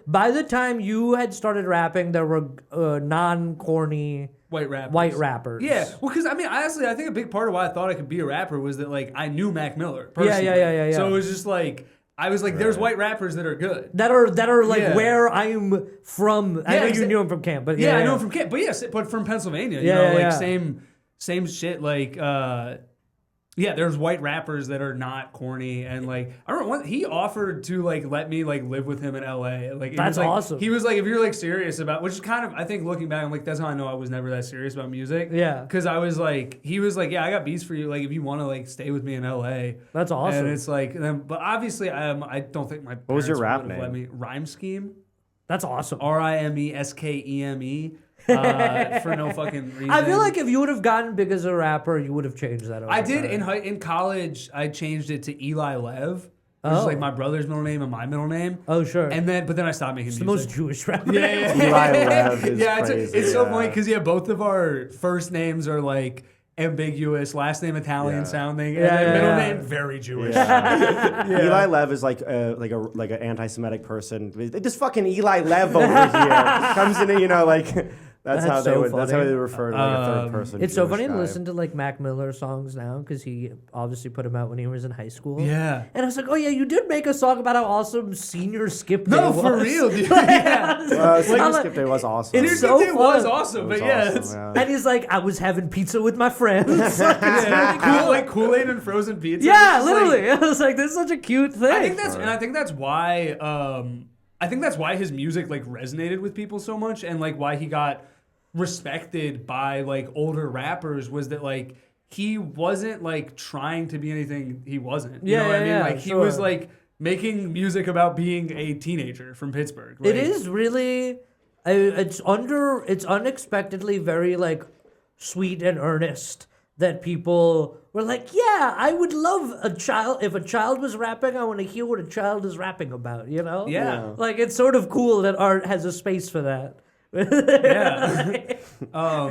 by the time you had started rapping, there were non-corny
White rappers.
Yeah,
well, because I mean, honestly, I think a big part of why I thought I could be a rapper was that like I knew Mac Miller personally.
Yeah.
So it was just like I was like, there's white rappers that are good.
that are like
Yeah.
where I'm from. I know you
exa-
knew him from camp, but
Yeah, I know him from Kent, but yes, but from Pennsylvania. You know,
Yeah,
like
yeah.
same shit. Like, yeah, there's white rappers that are not corny, and like I remember he offered to like let me like live with him in LA. Like it
That's
was, like,
awesome.
He was like, if you're like serious about, which is kind of I think looking back, I'm like that's how I know I was never that serious about music.
Yeah.
because I was like, he was like, yeah, I got beats for you. Like if you want to like stay with me in LA.
That's awesome.
And it's like, but obviously I don't think my
What was your
parents
rap
would have
name?
Let me Rhyme Scheme.
That's awesome.
RIMESKEME. For no fucking reason.
I feel like if you would have gotten big as a rapper, you would have changed that. Over
I did
time.
in college. I changed it to Eli Lev, which is like my brother's middle name and my middle name.
Oh sure.
And then, but then I stopped making
it's
music.
the most Jewish rapper.
Yeah.
Eli Lev is
yeah,
crazy.
it's so
yeah.
funny because both of our first names are like ambiguous, last name Italian
Yeah.
sounding, and
Yeah,
then
yeah,
middle
yeah.
name very Jewish.
Yeah. Eli Lev is like an anti-Semitic person. This fucking Eli Lev over here comes in, and like that's how they
so
would. That's how
funny.
they refer to like a third person.
It's so
Jewish
funny to
guy.
listen to like Mac Miller songs now because he obviously put them out when he was in high school.
Yeah.
And I was like, oh yeah, you did make a song about how awesome senior skip day
No,
was.
for real, dude. Yeah.
Senior
I'm like-
Skip Day was awesome.
It's
Here's
so
the thing, was
fun.
awesome,
It was
but yeah,
awesome,
it's,
yeah.
And he's like, I was having pizza with my friends.
cool, like Kool-Aid and frozen pizza.
Yeah,
It's just, like,
literally. I was like, this is such a cute thing.
I think that's why his music like resonated with people so much, and like why he got respected by like older rappers was that like he wasn't like trying to be anything he wasn't. You know what I mean? Like he was
sure.
like making music about being a teenager from Pittsburgh. Like,
It is really, it's unexpectedly very like sweet and earnest that people were like, yeah, I would love a child. If a child was rapping, I want to hear what a child is rapping about, you know?
Yeah.
Like it's sort of cool that art has a space for that.
Yeah.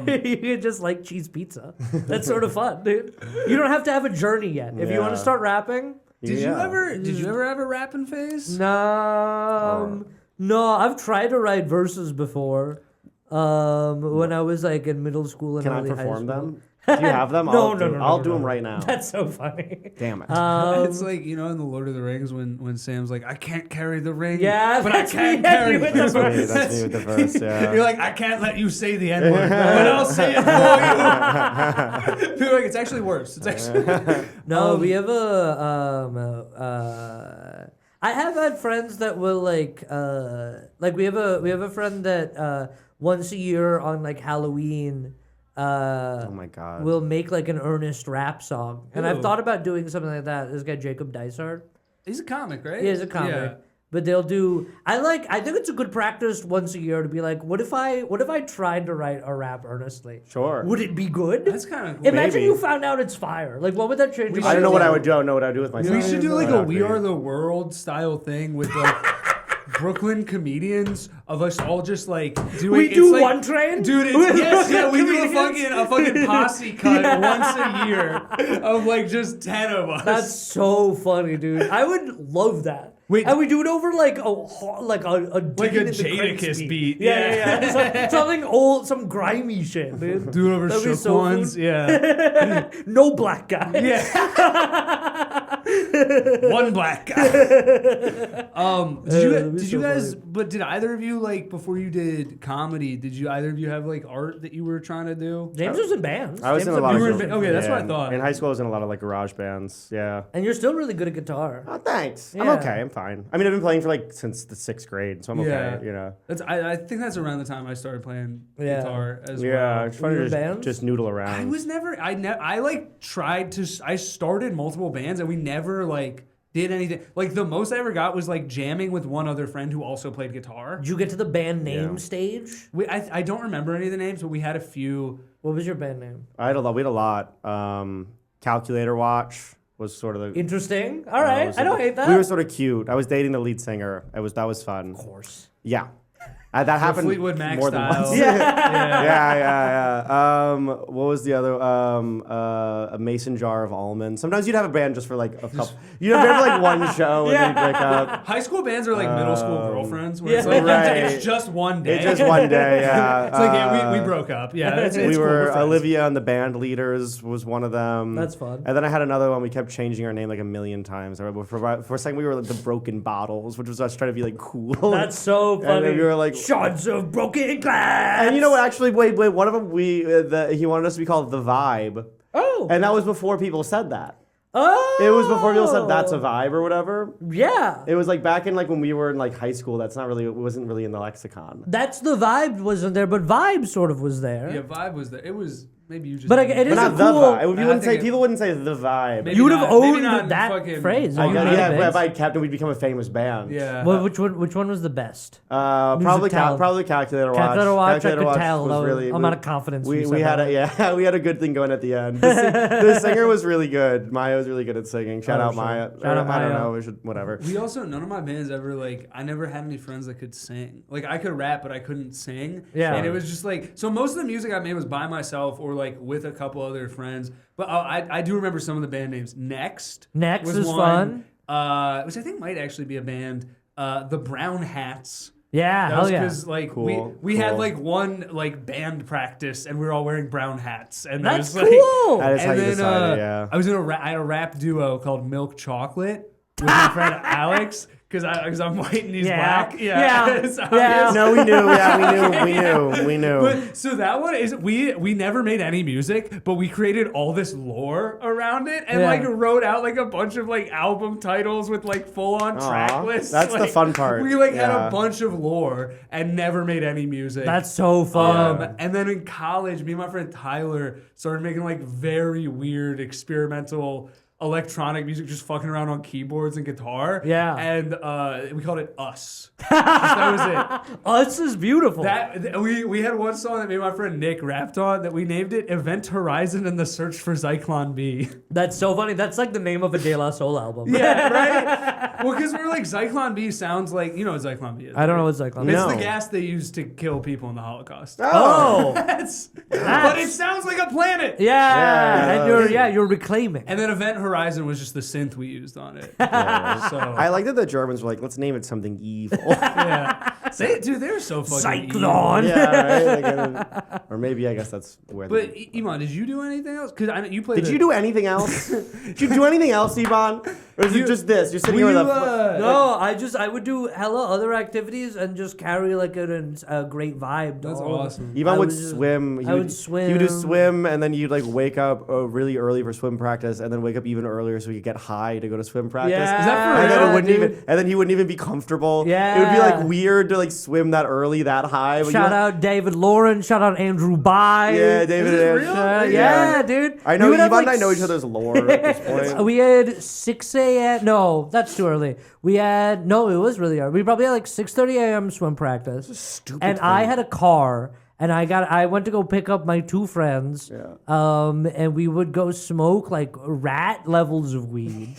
You can just like cheese pizza. That's sort of fun, dude. You don't have to have a journey yet. If you want to
Yeah.
start rapping,
Did you ever have a rapping phase?
no, I've tried to write verses before. When I was like in middle school and
Can I
early high
perform
school.
them? Do you have them?
No,
I'll do them right now.
That's so funny.
Damn it.
It's like, you know, in the Lord of the Rings when Sam's like, I can't carry the ring.
Yeah,
but I
that's
can
me.
carry
That's
the
me with the
ring.
That's me with the verse, yeah.
You're like, I can't let you say the N word, but I'll say it for you. People are like, it's actually worse. It's actually.
No, we have I have had friends that will like we have a friend that once a year on like Halloween
Oh my god.
will make like an earnest rap song. And I've
Ooh.
thought about doing something like that. This guy Jacob Dysart.
He's a comic, right?
He is a comic.
Yeah.
But they'll do I think it's a good practice once a year to be like, what if I tried to write a rap earnestly?
Sure.
Would it be good?
That's kind of cool.
Imagine
Maybe.
you found out it's fire. Like what would that change?
I don't know what I would do. I don't know what I would do with myself.
We should do like
But
a
I'd
We
be-
Are the World style thing with like Brooklyn comedians of us all just like doing.
We
it's
do
like,
one train?
dude. It's, yes, yeah, we do
Comedians?
a fucking posse cut once a year of like just 10 of us.
That's so funny, dude. I would love that.
Wait.
And we do it over like a
Like a Jadakiss beat.
Yeah. Something old, some grimy shit, dude.
do it over
That'd be
shook
so
ones.
cool.
Yeah,
No black guy.
yeah. One black guy.
that'd be
Did you
so
guys?
funny.
But did either of you like before you did comedy? Did you either of you have like art that you were trying to do?
James was in bands.
I was
James
in a lot of
You were in
group-
ba- okay, that's what I
in-
thought.
In high school, I was in a lot of like garage bands. Yeah.
And you're still really good at guitar.
Oh, thanks. I'm
Yeah.
okay. I'm fine. I mean, I've been playing for like since the 6th grade, so I'm
Yeah.
okay. You know.
I think that's around the time I started playing
Yeah.
guitar as
Yeah.
well.
It's fun
Were you
to
in bands?
just noodle around.
I was never. I like tried to. I started multiple bands and we never like did anything. Like the most I ever got was like jamming with one other friend who also played guitar.
Did you get to the band name
Yeah.
stage?
I don't remember any of the names, but we had a few.
What was your band name?
I had a lot. We had a lot. Calculator Watch was sort of the.
Interesting. All right.
was
I don't
the-
hate that.
We were sort of cute. I was dating the lead singer. That was fun.
Of course.
Yeah. That happened
Fleetwood Mac
more than
style.
once. Yeah. What was the other? A mason jar of almonds. Sometimes you'd have a band just for like a couple. You'd have a band for like one show and then you'd break up.
High school bands are like middle school girlfriends, where it's like
Right.
it's just one day.
It's just one day. Yeah.
It's like yeah, we broke up. Yeah, it's
We
cool,
were
friends.
Olivia and the Band Leaders was one of them.
That's fun.
And then I had another one. We kept changing our name like a million times. For a second, we were like the Broken Bottles, which was us trying to be like cool.
That's so
And
funny.
then we were like,
shards of broken glass.
and you know what? Actually, wait. One of them, he wanted us to be called The Vibe,
Oh.
and that was before people said that.
Oh.
It was before people said that's a vibe or whatever.
Yeah.
It was like back in like when we were in like high school. It wasn't really in the lexicon.
That's the vibe wasn't there, but vibe sort of was there.
Yeah, vibe was there. It was maybe you just.
But it
But
is
not
a
the
cool.
vibe. You
I
wouldn't say
think
people wouldn't say the vibe.
Maybe
You would have
not- maybe
owned
not
that
fucking-
phrase.
I
You
guess,
made
yeah,
it.
if I kept it, we'd become a famous band.
Yeah.
Well, which one was the best?
Probably
Musical.
probably Calculator Watch.
Calculator Watch, I
Calculator
could
Watch
tell.
was
That was-
really-
I'm out of confidence.
We
you
we
said
had
that.
we had a good thing going at the end. The singer was really good. Maya was really good at singing. Shout out
sure.
Maya.
Shout out
I don't
Maya.
know. We should whatever.
We also none of my bands ever like I never had any friends that could sing. Like I could rap, but I couldn't sing.
Yeah.
And it was just like so. Most of the music I made was by myself or like with a couple other friends. But I do remember some of the band names. Next.
Next
was
is
one, which I think might actually be a band. The Brown Hats.
Yeah,
That
hell
was
yeah.
because like
Cool,
we had
cool.
like one like band practice and we were all wearing brown hats and it
That's
was, like,
cool.
That is how
and
you
then
decided. Yeah.
I was in I had a rap duo called Milk Chocolate with my friend Alex because I'm white and he's
Yeah.
black.
Yeah.
It's
Yeah.
obvious.
No, we knew. Yeah, we knew.
But so that one is we never made any music, but we created all this lore around it and
Yeah.
like wrote out like a bunch of like album titles with like full on
Aw,
track lists.
that's the
Like,
fun part.
We like had
Yeah.
a bunch of lore and never made any music.
That's so fun.
And then in college, me and my friend Tyler started making like very weird experimental electronic music, just fucking around on keyboards and guitar.
Yeah.
And we called it Us. That was it.
Us is beautiful.
We had one song that me and my friend Nick rapped on that we named it Event Horizon and the Search for Zyklon B.
That's so funny. That's like the name of a De La Soul album.
Yeah, right? Well, because we were like, Zyklon B sounds like, you know what Zyklon B is.
I don't
right?
know what Zyklon
It's
is.
No.
the gas they used to kill people in the Holocaust.
Oh.
But it sounds like a planet.
Yeah.
Yeah.
And you're reclaiming.
And then Event Horizon was just the synth we used on it.
Yeah.
So
I like that the Germans were like, let's name it something evil.
yeah, they're so fucking
Cyclone.
evil.
Yeah, right. Or maybe I guess that's where.
But Iman, did you do anything else? Because I know you played.
Did you do anything else? Did you do anything else, Ibhan? Or is it just this? You're sitting here with a.
No, I would do hella other activities and just carry like a great vibe.
That's
dog.
awesome.
Ibhan would swim.
I would swim.
He would do swim, and then you'd like wake up really early for swim practice, and then wake up even earlier so you could get high to go to swim practice.
Yeah,
Is that for
And then
real,
it wouldn't
dude.
even, and then he wouldn't even be comfortable.
Yeah.
It would be like weird to like swim that early, that high. But
Shout out David Lauren. Shout out Andrew Bai.
Yeah, David.
Is this
and
real?
Andrew.
Yeah, dude.
I know
We would have,
Ibhan and
like,
I know each other's lore at this point.
We had 6 a.m. No, that's too early. We had it was really early. We probably had like 6:30 a.m. swim practice.
Stupid.
And I had a car, and I went to go pick up my 2 friends.
Yeah.
And we would go smoke like rat levels of weed.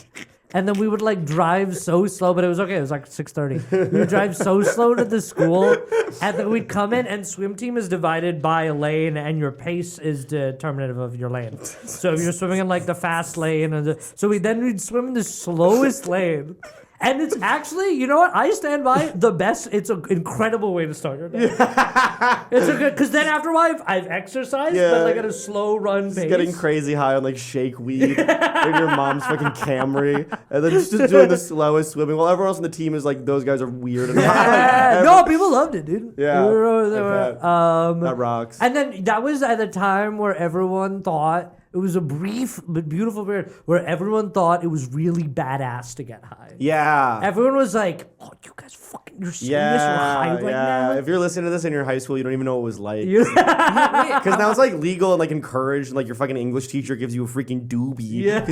And then we would like drive so slow, but it was okay. It was like 6:30. We would drive so slow to the school, and then we'd come in, and swim team is divided by a lane, and your pace is determinative of your lane. So if you're swimming in like the fast lane, so we'd swim in the slowest lane. And it's actually, you know what? I stand by the best. It's an incredible way to start your day. It's a good, because then after a while, I've exercised, but like at a slow run pace.
Getting crazy high on like shake weed in your mom's fucking Camry, and then just doing the slowest swimming while everyone else on the team is like, those guys are weird and high.
Yeah, no, people loved it, dude.
Yeah, that rocks.
And then that was at a time where everyone thought it was a brief but beautiful period where everyone thought it was really badass to get high.
Yeah.
Everyone was like, "Oh, you guys fucking, you're serious? You're high right now."
If you're listening to this in your high school, you don't even know what it was like.
You-
Because now it's like legal and like encouraged, and like your fucking English teacher gives you a freaking doobie.
Yeah.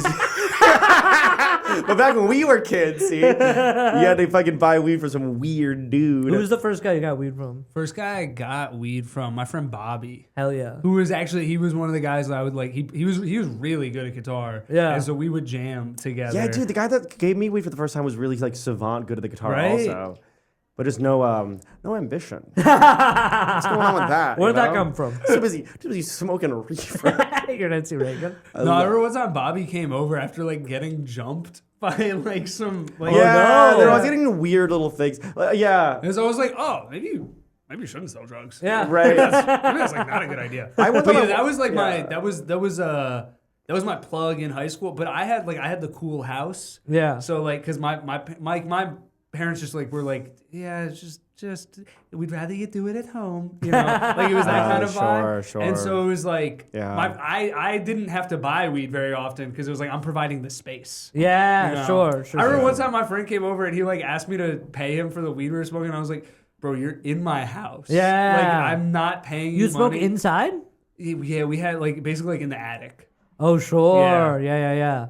But back when we were kids, see, you had to fucking buy weed for some weird dude.
Who was the first guy you got weed from?
First guy I got weed from, my friend Bobby.
Hell yeah.
Who was actually, he was one of the guys that I would like, he was really good at guitar.
Yeah.
And so we would jam together.
Yeah, dude, the guy that gave me weed for the first time was really like savant, good at the guitar
Right?
also. But just no ambition. What's going on with that?
Where'd
you
that
know?
come from?
Too busy smoking a reefer.
You're Nancy Reagan.
No, I remember one time Bobby came over after like getting jumped by like some, like,
Yeah,
no.
they're always getting weird little things. Yeah.
And so I was like, oh, maybe you shouldn't sell drugs.
Yeah.
Right.
Maybe that's like not a good idea.
I went
But
to
yeah,
my-
that was like
yeah.
that was my plug in high school. But I had the cool house.
Yeah.
So like, cause my parents just like were like, yeah, it's just we'd rather you do it at home, you know, like it was that kind of vibe.
Sure.
And so it was like,
Yeah.
I didn't have to buy weed very often because it was like I'm providing the space.
Yeah,
You know?
sure.
I remember one time my friend came over and he like asked me to pay him for the weed we were smoking. And I was like, bro, you're in my house.
Yeah.
Like I'm not paying you
You smoke
money.
inside?
Yeah, we had like basically like in the attic.
Oh, sure. Yeah.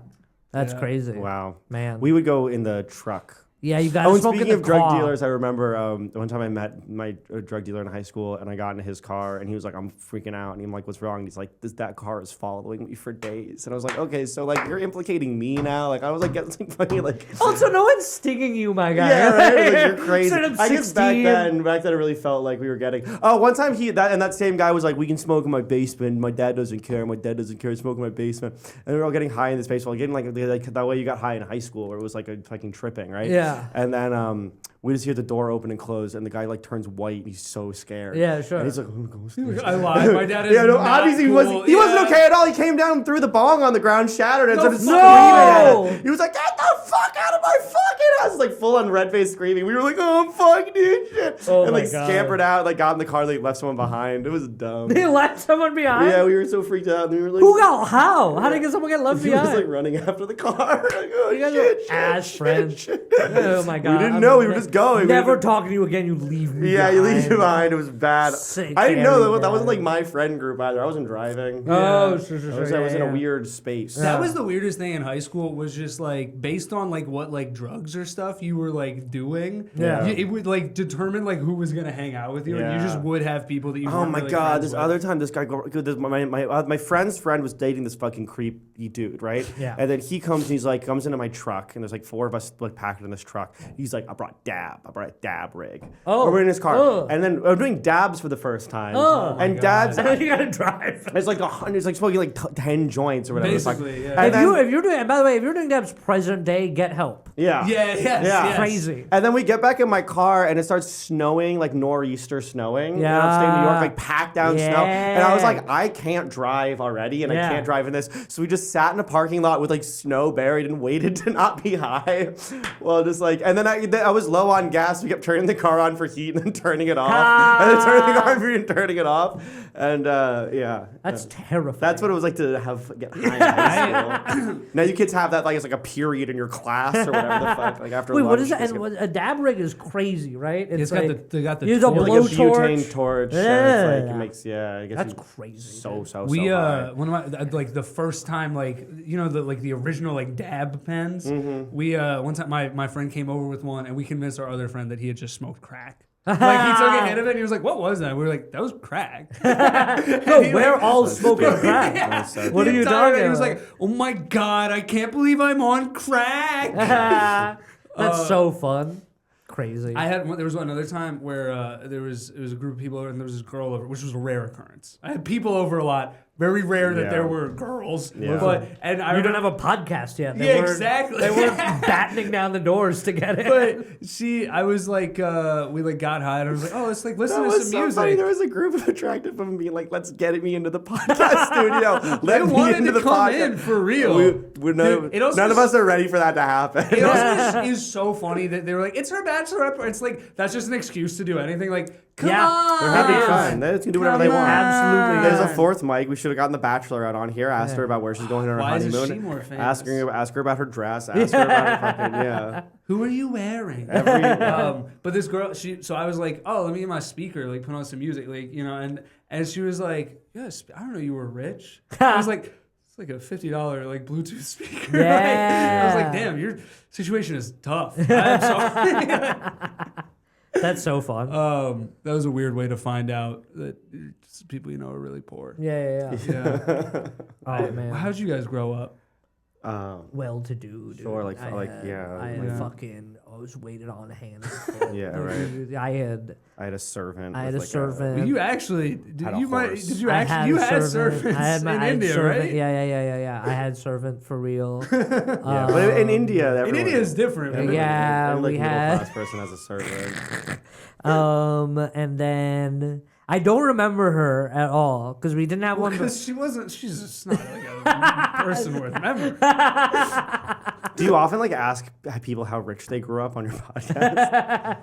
That's
Yeah.
crazy.
Wow.
Man.
We would go in the truck.
Yeah, you gotta
Oh, and
smoke in
speaking
the
of drug
car.
dealers, I remember one time I met my drug dealer in high school, and I got in his car, and he was like, "I'm freaking out," and I'm like, "What's wrong?" And he's like, "That car is following me for days," and I was like, "Okay, so like you're implicating me now?" Like I was like getting funny, like.
Also, no one's stinging you, my guy.
Yeah, right. Like, you're crazy.
Instead of
I guess
16.
back then, it really felt like we were getting. Oh, one time that same guy was like, "We can smoke in my basement. My dad doesn't care. My dad doesn't care. Smoke in my basement." And we were all getting high in this basement, getting like that way you got high in high school, where it was like a fucking tripping, right?
Yeah.
And then we just hear the door open and close, and the guy like turns white, and he's so scared.
Yeah, sure.
And he's like, "Oh, ghost."
I lied. My dad is
Yeah, no,
not
obviously
cool.
he wasn't
Yeah.
okay at all. He came down and threw the bong on the ground, shattered it, and started
No!
screaming at it. He was like, "Get the fuck out of my fucking house!" Like full on red face screaming. We were like, "Oh fuck, dude, shit!"
Oh
and
my
like
God.
scampered out, like got in the car, like left someone behind. It was dumb.
They left someone behind?
Yeah, we were so freaked out. And we were like,
Who got how? How did someone get left
He was
behind?
like running after the car. Like, oh
You guys
shit,
are
shit,
ass
shit,
friends.
shit.
Oh my god.
We didn't know. We were just going.
Never talking to you again. You leave me.
Yeah, you leave
behind.
you behind. It was bad.
Sick
I didn't know
Harry,
that wasn't
man.
like my friend group either. I wasn't driving.
Oh,
Yeah.
sure.
I was in a
yeah.
weird space.
That was the weirdest thing in high school was just like based on like what like drugs or stuff you were like doing.
Yeah.
It would like determine like who was gonna hang out with you, and you
Yeah.
just would have people that you.
Oh
weren't
my
really
god!
friends
This
with.
other time, this guy, my friend's friend was dating this fucking creepy dude, right?
Yeah.
And then he comes into my truck, and there's like 4 of us like packed in this truck. He's like, "I brought dab. I brought a dab rig.
Oh.
We're in his car,
Oh.
and then I'm doing dabs for the first time.
Oh.
And dabs,
And then you gotta drive.
it's like 100. It's like smoking like 10 joints or whatever.
Basically, yeah.
And
If you're doing, and by the way, if you're doing dabs present day, get help.
yeah.
Yes.
Crazy.
And then we get back in my car and it starts snowing, like nor'easter snowing in upstate New York, like packed down snow. And I was like, I can't drive already, and I can't drive in this. So we just sat in a parking lot with like snow buried and waited to not be high. Well, just like, and then I was low on gas. We kept turning the car on for heat and then turning it off, and then turning the car on for heat and turning it off. And
That's terrifying.
that's what it was like to get high in high school. Now you kids have that like it's like a period in your class or whatever the fuck. Like after
Wait,
lunch,
what is
you
that?
just
And
get-
a dab rig is crazy, right?
It's got they got the
use a
like a
blowtorch.
butane torch.
Yeah.
And it's like, it makes I guess
That's
you-
crazy.
so
We
high.
one of my like the first time like the original like dab pens. We one time my friend came over with one and we convinced our other friend that he had just smoked crack. Like he took a hit of it and he was like, "What was that?" We were like, "That was crack."
No, we're all smoking crack.
Yeah.
What
The
are you
entire-
talking
He was
about?
like, "Oh my god, I can't believe I'm on crack."
That's so fun. Crazy.
There was another time where it was a group of people over and there was this girl over, which was a rare occurrence. I had people over a lot. Very rare that
Yeah.
there were girls.
Yeah.
But and I
you don't
remember-
have a podcast yet.
Yeah, exactly.
They weren't battening down the doors to get it.
But I was like, we like got high and I was like, oh, let's like listen
That
to
was
some
so
music.
funny. There was a group of attractive women being like, "Let's get me into the podcast studio.
They
Let me
wanted
into
to
the
come
podcast."
in for real.
None of us are ready for that to happen.
It also is so funny that they were like, it's her bachelorette party. It's like, that's just an excuse to do anything. Like, come
Yeah.
on.
They're having
Yeah.
fun. They can do whatever they
Come
want.
on.
Absolutely.
There's
Yeah.
a fourth mic. We should have gotten the Bachelorette on here. Asked her about where she's going on her
Why isn't
honeymoon.
she more famous?
Ask her about her dress. Ask her about her fucking
Who are you wearing? But this girl, so I was like, oh, let me get my speaker, like put on some music, like, and she was like, yes, I don't know you were rich. I was like, it's like a $50 like Bluetooth speaker.
Yeah.
I was like, damn, your situation is tough. I'm sorry.
That's so fun.
That was a weird way to find out that people are really poor.
Yeah.
Yeah.
Oh man.
How'd you guys grow up?
Well-to-do, dude.
Sure, like-
I was waited on hand.
Yeah, right.
I had
a servant.
I had
with,
a
like,
servant.
Well, you actually did.
Had a
You might.
horse.
Did you
I
actually? You
a
had
servant.
servants
I had
in India,
servant.
right?
Yeah. I had servant for real.
Yeah, but in India,
In
everyone,
India is different.
everyone-
Yeah,
every, like,
we
middle-class
had-
person has a servant.
And then I don't remember her at all because we didn't have one.
Because she wasn't. She's just not like a person worth remembering.
Do you often like ask people how rich they grew up on your podcast?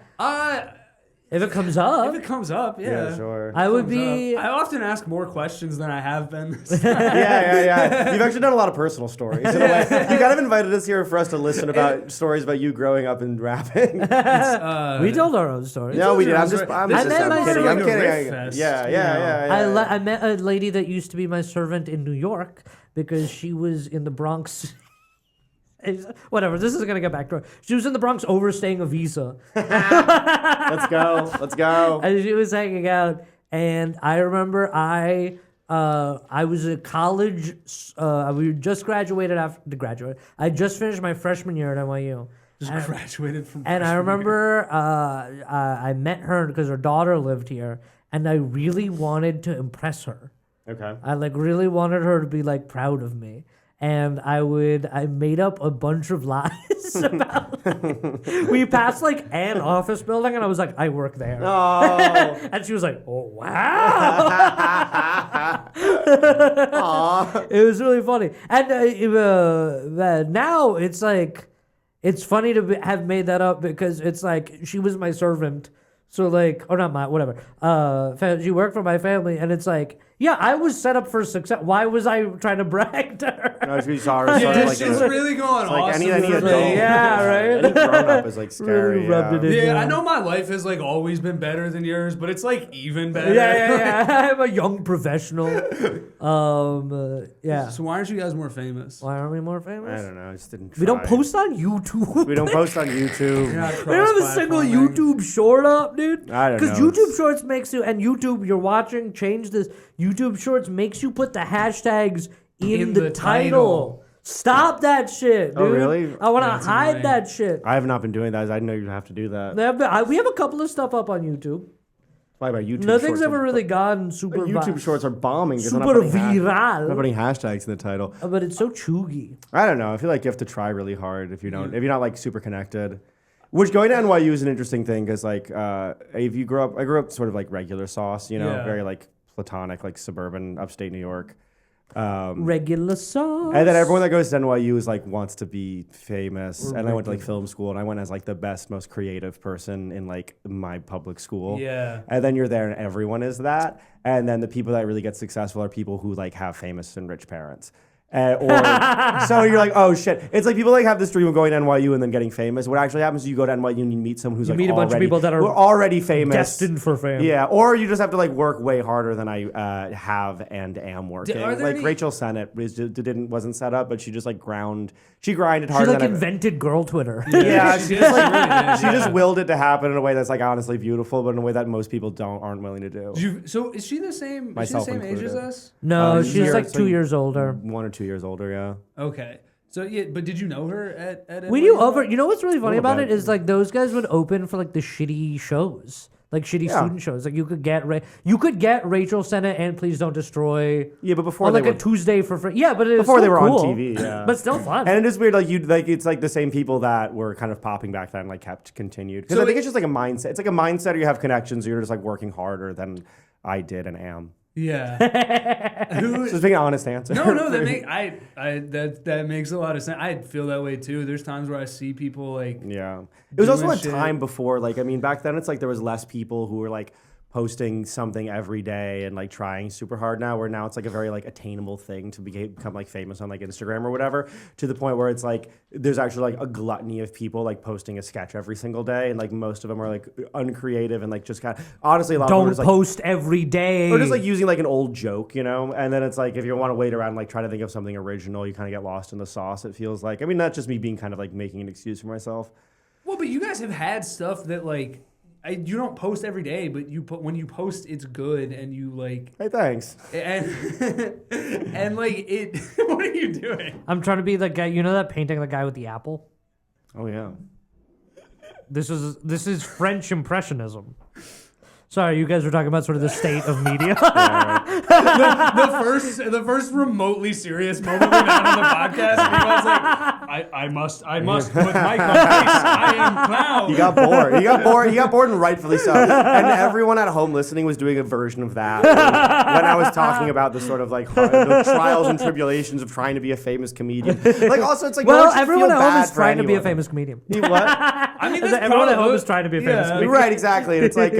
If it comes up,
If it comes up, yeah.
Sure.
I would
Comes
be.
up. I often ask more questions than I have been.
Yeah. You've actually done a lot of personal stories. In a way. You kind of invited us here for us to listen about stories about you growing up and rapping.
We told our own stories.
No, we did. I'm
This
just
is
I'm
like
kidding.
a
I'm kidding.
riff fest,
Yeah.
I met a lady that used to be my servant in New York because she was in the Bronx. Whatever. This is gonna get back to her. She was in the Bronx overstaying a visa,
Let's go.
and she was hanging out. And I remember I was at college. We just graduated after graduate. I just finished my freshman year at NYU.
Just graduated from.
And I remember I met her because her daughter lived here, and I really wanted to impress her.
Okay.
I like really wanted her to be like proud of me. And I made up a bunch of lies about we passed like an office building and I was like, I work there.
Oh.
And she was like, oh wow. It was really funny. And now it's like it's funny to have made that up because it's like she was my servant. So like, or not my, whatever. She worked for my family, and it's like, yeah, I was set up for success. Why was I trying to brag to her?
No, she saw her.
Yeah,
like
this shit's really going
like
awesome.
any
for
adult.
me.
Yeah, right?
Any grown up is like scary.
Really rubbed it in.
Yeah, I know my life has like always been better than yours, but it's like even better.
Yeah. I'm a young professional. Yeah.
So why aren't you guys more famous?
Why aren't we more
I
famous?
don't know. I just didn't.
We don't
try.
post on YouTube.
We don't post on
You're
YouTube.
not
We don't have a single
cross-platforming.
YouTube short up, dude.
I don't
Because
know.
YouTube Shorts makes you, and YouTube, you're watching, change this. YouTube Shorts makes you put the hashtags in the title. Stop that shit, dude.
Oh, really?
I want to
That's
hide
annoying.
that shit.
I have not been doing that. I didn't know you'd have to do that.
We have a couple of stuff up on YouTube.
Why about YouTube
Nothing's
shorts?
ever really gone super
YouTube shorts are bombing. 'cause
super
they're not putting
viral.
not putting hashtags in the title.
But it's so chuggy.
I don't know. I feel like you have to try really hard if you're not like super connected. Which going to NYU is an interesting thing because like if you grow up, I grew up sort of like regular sauce,
Yeah.
very like platonic, like suburban upstate New York.
Regular sauce.
And then everyone that goes to NYU is like wants to be famous. And I went to like film school and I went as like the best, most creative person in like my public school.
Yeah.
And then you're there and everyone is that. And then the people that really get successful are people who like have famous and rich parents. So you're like, oh shit. It's like people like have this dream of going to NYU and then getting famous. What actually happens is you go to NYU and you meet someone who's
You
like
meet a bunch of
already-
people that are
who are already famous.
destined for fame.
Yeah, or you just have to like work way harder than I have and am working.
are there
Like
any-
Rachel Sennett wasn't set up, but she just like grinded
She
harder
like
than I've-
invented girl Twitter.
Yeah,
she
she
did.
just
She really did,
she just
yeah.
willed it to happen in a way that's like honestly beautiful, but in a way that most people aren't willing to do.
So is she the same?
Myself
is she the same age as
included.
us?
No, she's
Zero-
like
so
2 years older.
1 or 2 years older, yeah.
Okay. So yeah, but did you know her at
We
NYU?
knew over. You know what's really funny
Little
about
bit.
it is like those guys would open for like the shitty shows, like shitty
Yeah.
student shows. Like you could get Rachel Sennett and Please Don't Destroy.
Yeah, but before
Or like
they
a
were,
Tuesday for free. Yeah, but it was
before they
still
were
cool,
on TV, yeah.
but still fun.
And it is weird, it's like the same people that were kind of popping back then, like kept continued. Because
So
I think it's just like a mindset. It's like a mindset, or you have connections, or you're just like working harder than I did and am.
Yeah. Who?
Just being an honest answer.
No, that makes a lot of sense. I feel that way too. There's times where I see people like
Yeah. It was also
doing
a
shit.
time before, like, I mean, back then it's like there was less people who were like posting something every day and like trying super hard now, where now it's like a very like attainable thing to become like famous on like Instagram or whatever, to the point where it's like there's actually like a gluttony of people like posting a sketch every single day, and like most of them are like uncreative and like just kind of honestly a lot of them are
Don't
just, like,
post every day.
or just like using like an old joke, and then it's like if you want to wait around and like try to think of something original, you kind of get lost in the sauce, it feels like. I mean, not just me being kind of like making an excuse for myself.
Well, but you guys have had stuff that like you don't post every day, but when you post, it's good, and you like
Hey, thanks.
and and like it. What are you doing?
I'm trying to be the guy. You know that painting of the guy with the apple?
Oh yeah.
This is French Impressionism. Sorry, you guys were talking about sort of the state of media.
The first remotely serious moment we've had on the podcast, and he was like, I must put Mike on face. I am clown.
He got bored. He got bored, and rightfully so. And everyone at home listening was doing a version of that when I was talking about the sort of like the trials and tribulations of trying to be a famous comedian. Like, also, it's like no
well,
one should
everyone
feel
at home
bad
is
for
trying to be a
anyone.
famous comedian.
He what?
I mean, that's
Everyone at home
probably-
is trying to be a famous comedian.
Right, exactly. And it's like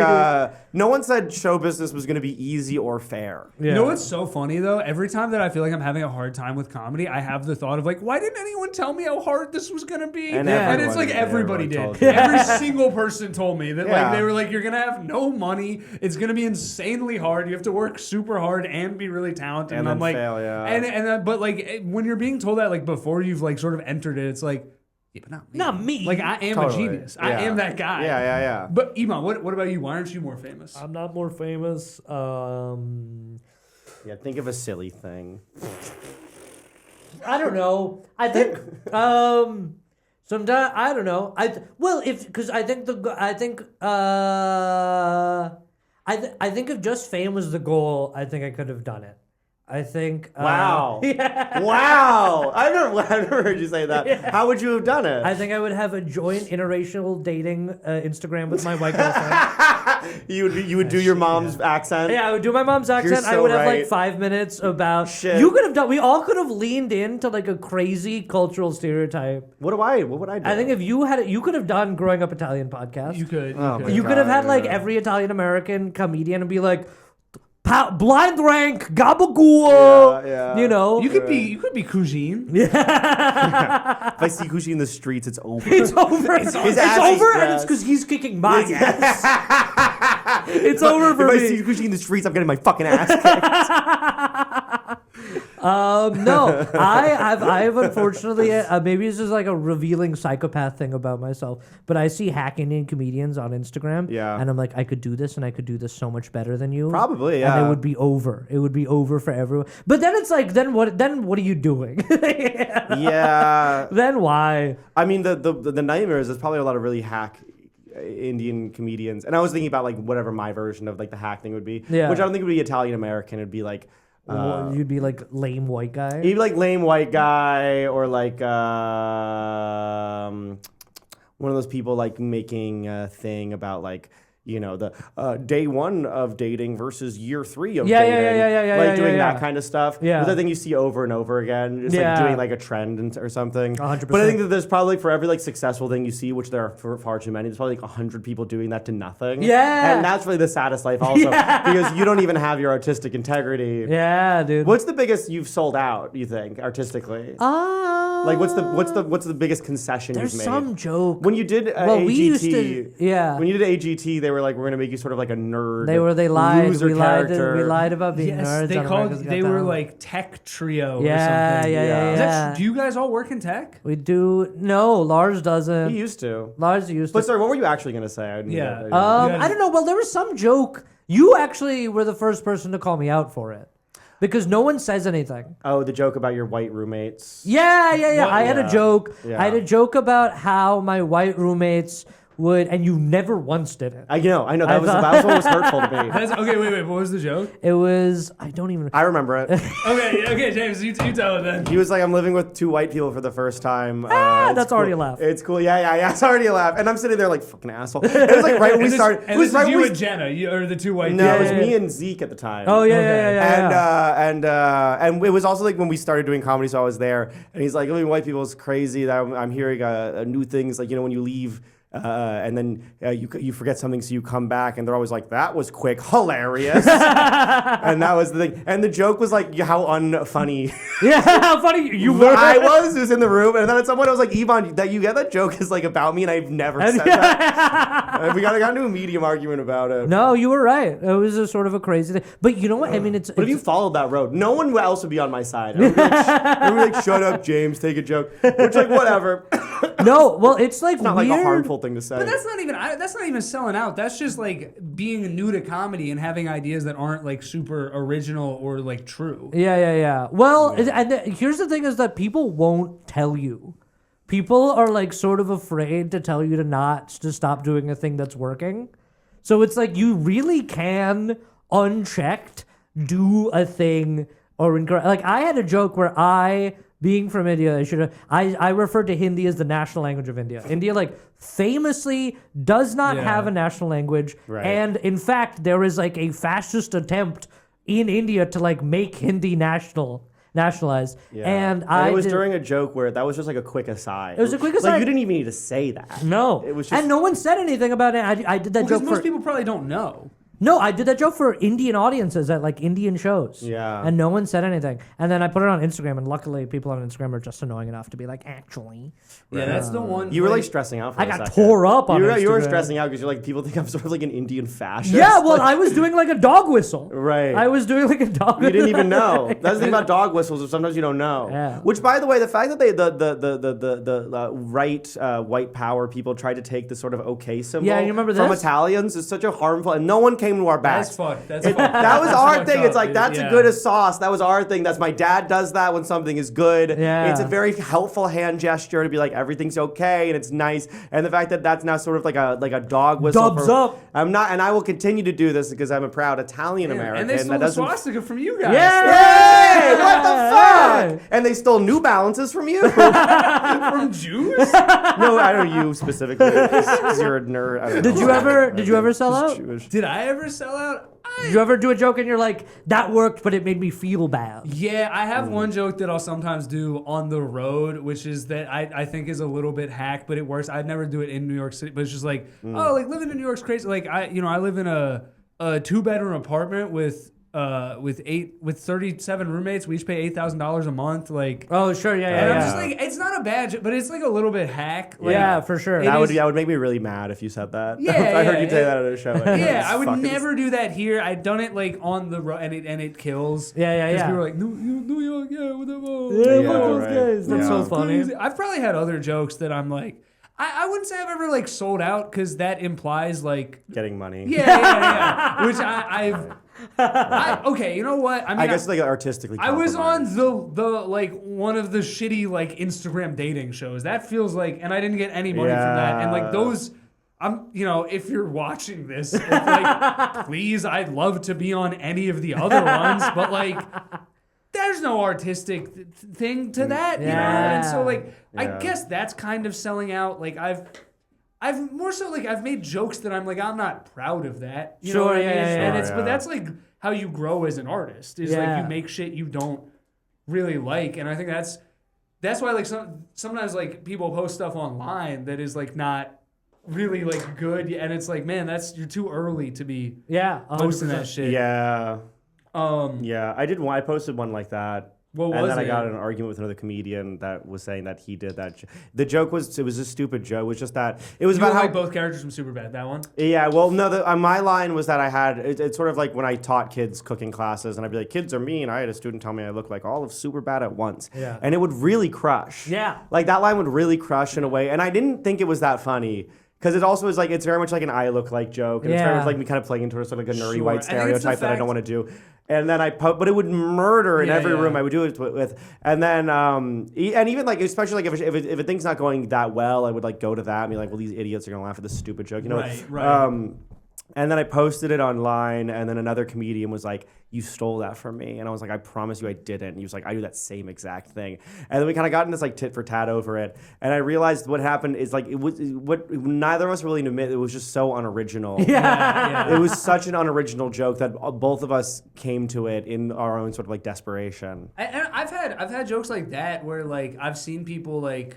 no one said show business was going to be easy or fair.
Yeah.
You know what's so funny though? Every time that I feel like I'm having a hard time with comedy, I have the thought of like, why didn't anyone tell me how hard this was gonna be?
And
it's like
everyone
everybody
told
did.
you.
Every single person told me that
Yeah.
like they were like, you're gonna have no money. It's gonna be insanely hard. You have to work super hard and be really talented.
And
I'm
then
like,
fail, yeah.
but like when you're being told that like before you've like sort of entered it, it's like, yeah, but not me.
Not me.
Like I am
Totally.
a genius. I
Yeah.
am that guy.
Yeah.
But Ibhan, what about you? Why aren't you more famous?
I'm not more famous.
Yeah, think of a silly thing.
I don't know. I think sometimes I don't know. I think if just fame was the goal, I think I could have done it. I think.
Wow.
Yeah.
Wow. I've never heard you say that.
Yeah.
How would you have done it?
I think I would have a joint interracial dating Instagram with my white girlfriend.
you would do your mom's accent.
Yeah, I would do my mom's accent. I
so
would have like
right.
5 minutes about.
Shit.
You could have done. We all could have leaned into like a crazy cultural stereotype.
What would I do?
I think if you had it, you could have done Growing Up Italian podcast.
You could.
Oh, my
You could have had like
yeah.
every Italian American comedian and be like, blind rank, gabagool.
Yeah.
You know,
You could be cuisine.
If I see Gucci in the streets, it's over.
it's over. It's
ass
over,
is
and it's
grass.
because he's kicking my ass. It's over
If
for
I
me.
see Gucci in the streets, I'm getting my fucking ass kicked.
No, I've unfortunately, maybe this is like a revealing psychopath thing about myself, but I see hack Indian comedians on Instagram, and I'm like, I could do this, and I could do this so much better than you.
Probably, yeah.
And it would be over. It would be over for everyone. But then it's like, then what are you doing?
Yeah.
Then why?
I mean, the nightmare is there's probably a lot of really hack Indian comedians, and I was thinking about like whatever my version of like the hack thing would be, which I don't think would be Italian American. It'd be like
you'd be like lame white guy.
You'd be like lame white guy, or like one of those people like making a thing about like, you know, the day 1 of dating versus year 3 of dating. Like doing that kind of stuff. Yeah. Which I think you see over and over again. Just like doing like a trend or something.
100%.
But I think that there's probably for every like successful thing you see, which there are far too many, there's probably like 100 people doing that to nothing.
Yeah.
And that's really the saddest life also. Because you don't even have your artistic integrity.
Yeah, dude.
What's the biggest you've sold out, you think, artistically? Like what's the biggest concession you've made?
There's some joke.
When you did AGT,
we used to, when
you did AGT, they were like, we're gonna make you sort of like a nerd.
They lied.
Loser
we
character.
lied about being nerds.
They were like tech trio or something.
Yeah.
Do you guys all work in tech?
We do. No, Lars doesn't.
He used to.
Lars used to.
But sorry, what were you actually gonna say?
I don't know. Well, there was some joke. You actually were the first person to call me out for it. Because no one says anything.
Oh, the joke about your white roommates.
Yeah. I had a joke.
Yeah.
I had a joke about how my white roommates would, and you never once did it.
I know. That was what was hurtful to me.
Okay, wait. What was the joke?
It was, I don't even.
I remember it.
okay, James, you tell it then.
He was like, I'm living with 2 white people for the first time.
That's
cool.
already a laugh.
It's cool. Yeah. It's already a laugh. And I'm sitting there like, fucking asshole. It was like right when we started.
And this is you and Jenna, or the 2 white
No,
people?
it was me and Zeke at the time.
Oh, yeah.
And it was also like when we started doing comedy, so I was there. And he's like, living with white people is crazy. That I'm hearing new things, like, you know, when you leave, and then you forget something, so you come back, and they're always like, that was quick, hilarious. And that was the thing. And the joke was like, how unfunny.
Yeah, how funny you were.
I was in the room, and then at some point I was like, Ibhan, that you get that joke is like about me, and I've never said that. And we got into a medium argument about it.
No, you were right. It was a sort of a crazy thing. But you know what? I mean,
But if you followed that road, no one else would be on my side. I'd be like, shut up, James, take a joke. Which, like, whatever.
No, well, it's like
It's not
weird.
like a harmful thing to say.
But that's not even selling out. That's just like being new to comedy and having ideas that aren't like super original or like true.
Yeah. Well, here's the thing: is that people won't tell you. People are like sort of afraid to tell you to stop doing a thing that's working. So it's like you really can unchecked do a thing or incorrect. Like I had a joke where being from India, I referred to Hindi as the national language of India. India, like, famously does not have a national language.
Right.
And, in fact, there is, like, a fascist attempt in India to, like, make Hindi nationalized. Yeah. And
it was during a joke where that was just, like, a quick aside.
It was a quick aside.
Like, you didn't even need to say that.
No.
It was just...
And no one said anything about it. I did that joke
because most people probably don't know.
No, I did that joke for Indian audiences at like Indian shows.
Yeah.
And no one said anything. And then I put it on Instagram, and luckily people on Instagram are just annoying enough to be like, actually.
Yeah, that's the one.
You were like stressing out for
I
a
got
second.
tore up on Instagram.
You were stressing out because you're like, people think I'm sort of like an Indian fascist.
Yeah, well, I was doing like a dog whistle.
Right.
I was doing like a dog whistle.
You didn't even know. That's the thing about dog whistles, is sometimes you don't know.
Yeah.
Which, by the way, the fact that the right white power people tried to take the sort of okay symbol
you remember
from
this?
Italians is such a harmful, and no one came to our back.
That's fucked.
That was our thing. It's like, that's
yeah.
as good as sauce. That was our thing. That's my dad does that when something is good.
Yeah.
It's a very helpful hand gesture to be like, everything's okay and it's nice. And the fact that that's now sort of like a dog whistle.
Dubs up.
I'm not, and I will continue to do this because I'm a proud Italian American.
And they stole the swastika from you guys.
Yay! What the fuck? And they stole New Balances from you?
From Jews?
No, I don't know you specifically. Because you're a nerd. I don't know.
Did you ever sell out?
Jewish.
Did I ever sell out?
Did you ever do a joke and you're like, that worked, but it made me feel bad?
Yeah, I have one joke that I'll sometimes do on the road, which is that I think is a little bit hack, but it works. I'd never do it in New York City, but it's just like, oh, like living in New York's crazy. Like I live in a 2-bedroom apartment with with 37 roommates, we each pay $8,000 a month. Like,
Oh, sure, yeah,
and
yeah.
I'm just like, it's not a bad joke, but it's like a little bit hack. Like,
Yeah, for sure.
it
That
is-
would make me really mad if you said that.
Yeah,
I heard
yeah,
you say that at a show. Like,
Yeah, I would
fucking-
never do that here. I've done it like on the road, and it kills.
Yeah, yeah,
'Cause
yeah.
people are like, New York, yeah, whatever.
Yeah,
Yeah,
fuck those
right.
guys. That's
Yeah.
so funny.
Crazy. I've probably had other jokes that I'm like, I wouldn't say I've ever like sold out because that implies like,
getting money.
yeah. Which okay, you know what?
I guess like artistically.
I was on
compromised.
the like one of the shitty like Instagram dating shows. That feels like, and I didn't get any money from that. And like those, if you're watching this, it's like, please, I'd love to be on any of the other ones, but like, there's no artistic thing to that, you know. And so like, I
Yeah.
guess that's kind of selling out. Like I've more so like I've made jokes that I'm like I'm not proud of that. You know
Sure,
what I mean?
yeah, yeah,
And
yeah.
it's but that's like how you grow as an artist is like
Yeah.
you make shit you don't really like, and I think that's why like sometimes like people post stuff online that is like not really like good, and it's like, man, you're too early to be
Yeah,
posting
100%.
that shit.
Yeah.
Yeah.
I posted one like that.
What
and
was
then I
it?
got in an argument with another comedian that was saying that he did that. The joke was a stupid joke. It was just that it was
You
about
were
how
like both characters from Superbad. That one.
Yeah, well, no, my line was that I had, it's sort of like when I taught kids cooking classes, and I'd be like, kids are mean. I had a student tell me I look like all of Superbad at once.
Yeah.
And it would really crush.
Yeah.
Like, that line would really crush in a way, and I didn't think it was that funny. Because it also is like, it's very much like an I look like joke. And it's very
Yeah.
much like me kind of playing into sort of like a nerdy
Sure.
white
I think it's the
stereotype that I don't
fact-
want to do. And then but it would murder in
Yeah,
every
yeah.
room I would do it with. And then, and even like, especially like if a thing's not going that well, I would like go to that and be like, well, these idiots are going to laugh at this stupid joke, you know?
Right.
And then I posted it online, and then another comedian was like, you stole that from me. And I was like, I promise you I didn't. And he was like, I do that same exact thing. And then we kind of got in this like tit for tat over it. And I realized what happened is like, it was what neither of us really admit, it was just so unoriginal.
Yeah.
It was such an unoriginal joke that both of us came to it in our own sort of like desperation.
And I've had jokes like that where like I've seen people like,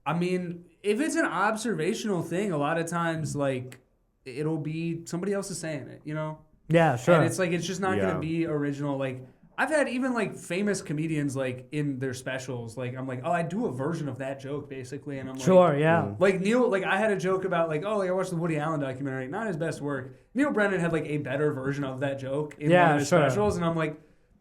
I mean, if it's an observational thing, a lot of times like it'll be somebody else is saying it, you know?
Yeah, sure.
And it's like it's just not
Yeah.
gonna be original. Like I've had even like famous comedians like in their specials, like I'm like, oh, I do a version of that joke basically, and I'm like,
Sure, yeah.
Like Neil, like I had a joke about like, oh, like I watched the Woody Allen documentary, not his best work. Neil Brennan had like a better version of that joke in
Yeah,
one of his
sure.
specials, and I'm like,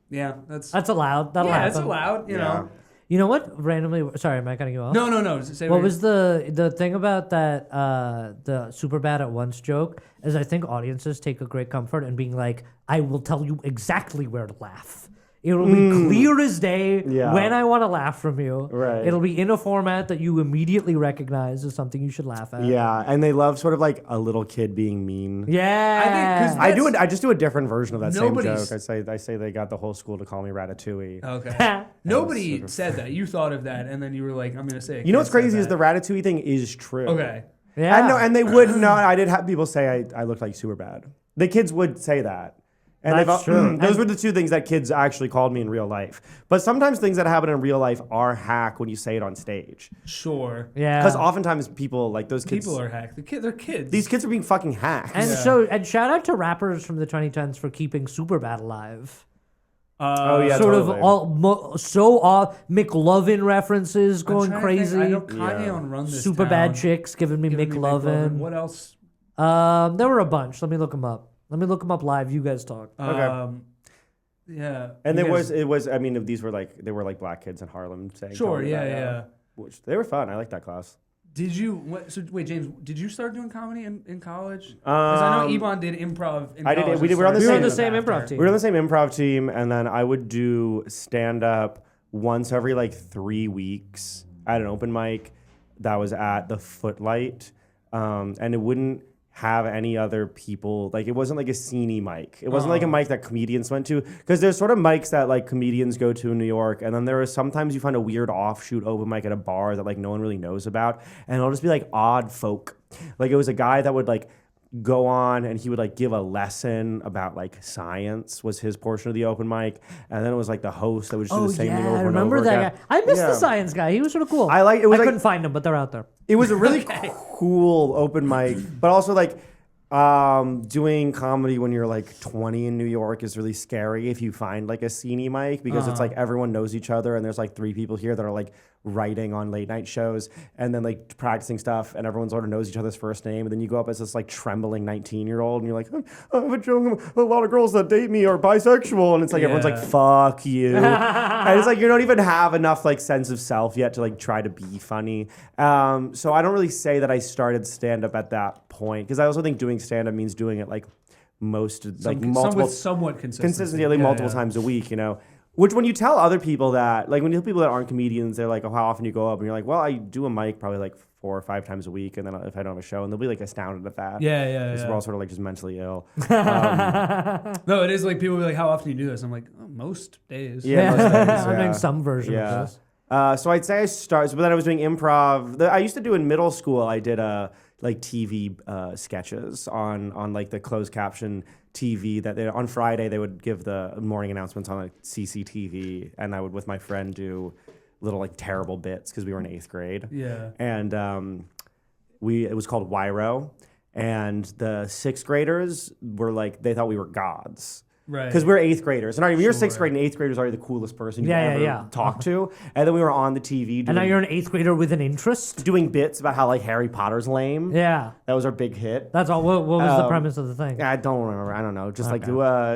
yeah, that's
allowed. That'll
yeah,
happen.
it's allowed, you know.
You know what? Randomly, sorry, am I cutting you off?
No. Say
What was the thing about that the super bad at once joke is I think audiences take a great comfort in being like, I will tell you exactly where to laugh. It'll be clear as day
Yeah.
when I want to laugh from you.
Right.
It'll be in a format that you immediately recognize as something you should laugh at.
Yeah, and they love sort of like a little kid being mean.
Yeah.
I just do a different version of that same
Nobody's-
joke. I say they got the whole school to call me Ratatouille.
Okay. Nobody
sort of-
said that. You thought of that, and then you were like, I'm gonna say it.
You know what's
Can't say
crazy is the
that.
Ratatouille thing is true.
Okay.
Yeah.
And no, and they would no. I did have people say I looked like Superbad. The kids would say that. And
That's true.
Those were the two things that kids actually called me in real life. But sometimes things that happen in real life are hack when you say it on stage.
Sure.
Yeah.
Because oftentimes people like those kids.
People are hacked. They're kids.
These kids are being fucking hacked.
And shout out to rappers from the 2010s for keeping Superbad alive.
Oh, yeah,
Sort
totally.
of all McLovin references
I'm
going
trying to think.
crazy.
I know Kanye
Yeah.
on Run This
Super
Town,
bad chicks giving me
giving me
McLovin.
What else?
There were a bunch. Let me look them up. Let me look them up live. You guys talk.
Yeah.
And
you
there
guys-
it was. I mean, they were like black kids in Harlem saying.
Sure.
"Tell me
Yeah.
about
Yeah.
that." Which they were fun. I liked that class.
Did you? So wait, James. Did you start doing comedy in college? Because I know Ibhan did improv. In
I did-
college
we
and
were on the
We were on the
same-
same improv team.
We were on the same improv team, and then I would do stand up once every like 3 weeks at an open mic that was at the Footlight, and it wouldn't have any other people. Like, it wasn't like a sceney mic. It wasn't like a mic that comedians went to, because there's sort of mics that like comedians go to in New York, and then there is sometimes you find a weird offshoot open mic at a bar that like no one really knows about, and it'll just be like odd folk. Like, it was a guy that would like go on and he would like give a lesson about like science was his portion of the open mic, and then it was like the host that would just do the same thing over
I
and
remember
over
that
again.
guy. I missed
Yeah.
the science guy. He was sort of cool.
I like- it was
I
like-
couldn't find them, but they're out there.
It was a really cool open mic, but also like Doing comedy when you're like 20 in New York is really scary if you find like a sceney mic because it's like everyone knows each other and there's like 3 people here that are like writing on late night shows and then like practicing stuff and everyone sort of knows each other's first name and then you go up as this like trembling 19-year-old and you're like, I have a joke, a lot of girls that date me are bisexual and it's like everyone's like, fuck you. And it's like you don't even have enough like sense of self yet to like try to be funny. So I don't really say that I started stand-up at that point because I also think doing stand-up means doing it like multiple
somewhat consistency,
like multiple times a week, you know. Which when you tell other people that, like when you tell people that aren't comedians, they're like, oh, how often you go up? And you're like, well, I do a mic probably like 4 or 5 times a week, and then if I don't have a show, and they'll be like astounded at that.
Yeah.
We're all sort of like just mentally ill.
No, it is like people will be like, how often do you do this? I'm like, oh, most days.
Yeah, most days,
I'm doing some version of this.
So I'd say I started, but then I was doing improv. I used to do in middle school. I did like TV sketches on like the closed caption TV that on Friday they would give the morning announcements on like CCTV, and I would with my friend do little like terrible bits because we were in 8th grade.
Yeah.
And it was called Wyro, and the 6th graders were like they thought we were gods.
Right.
Because we're 8th graders. And when you're 6th grade and 8th graders are the coolest person you ever talk to. And then we were on the TV.
And now you're an 8th grader with an interest?
Doing bits about how like Harry Potter's lame.
Yeah.
That was our big hit.
That's all. What was the premise of the thing?
I don't remember. I don't know. Just like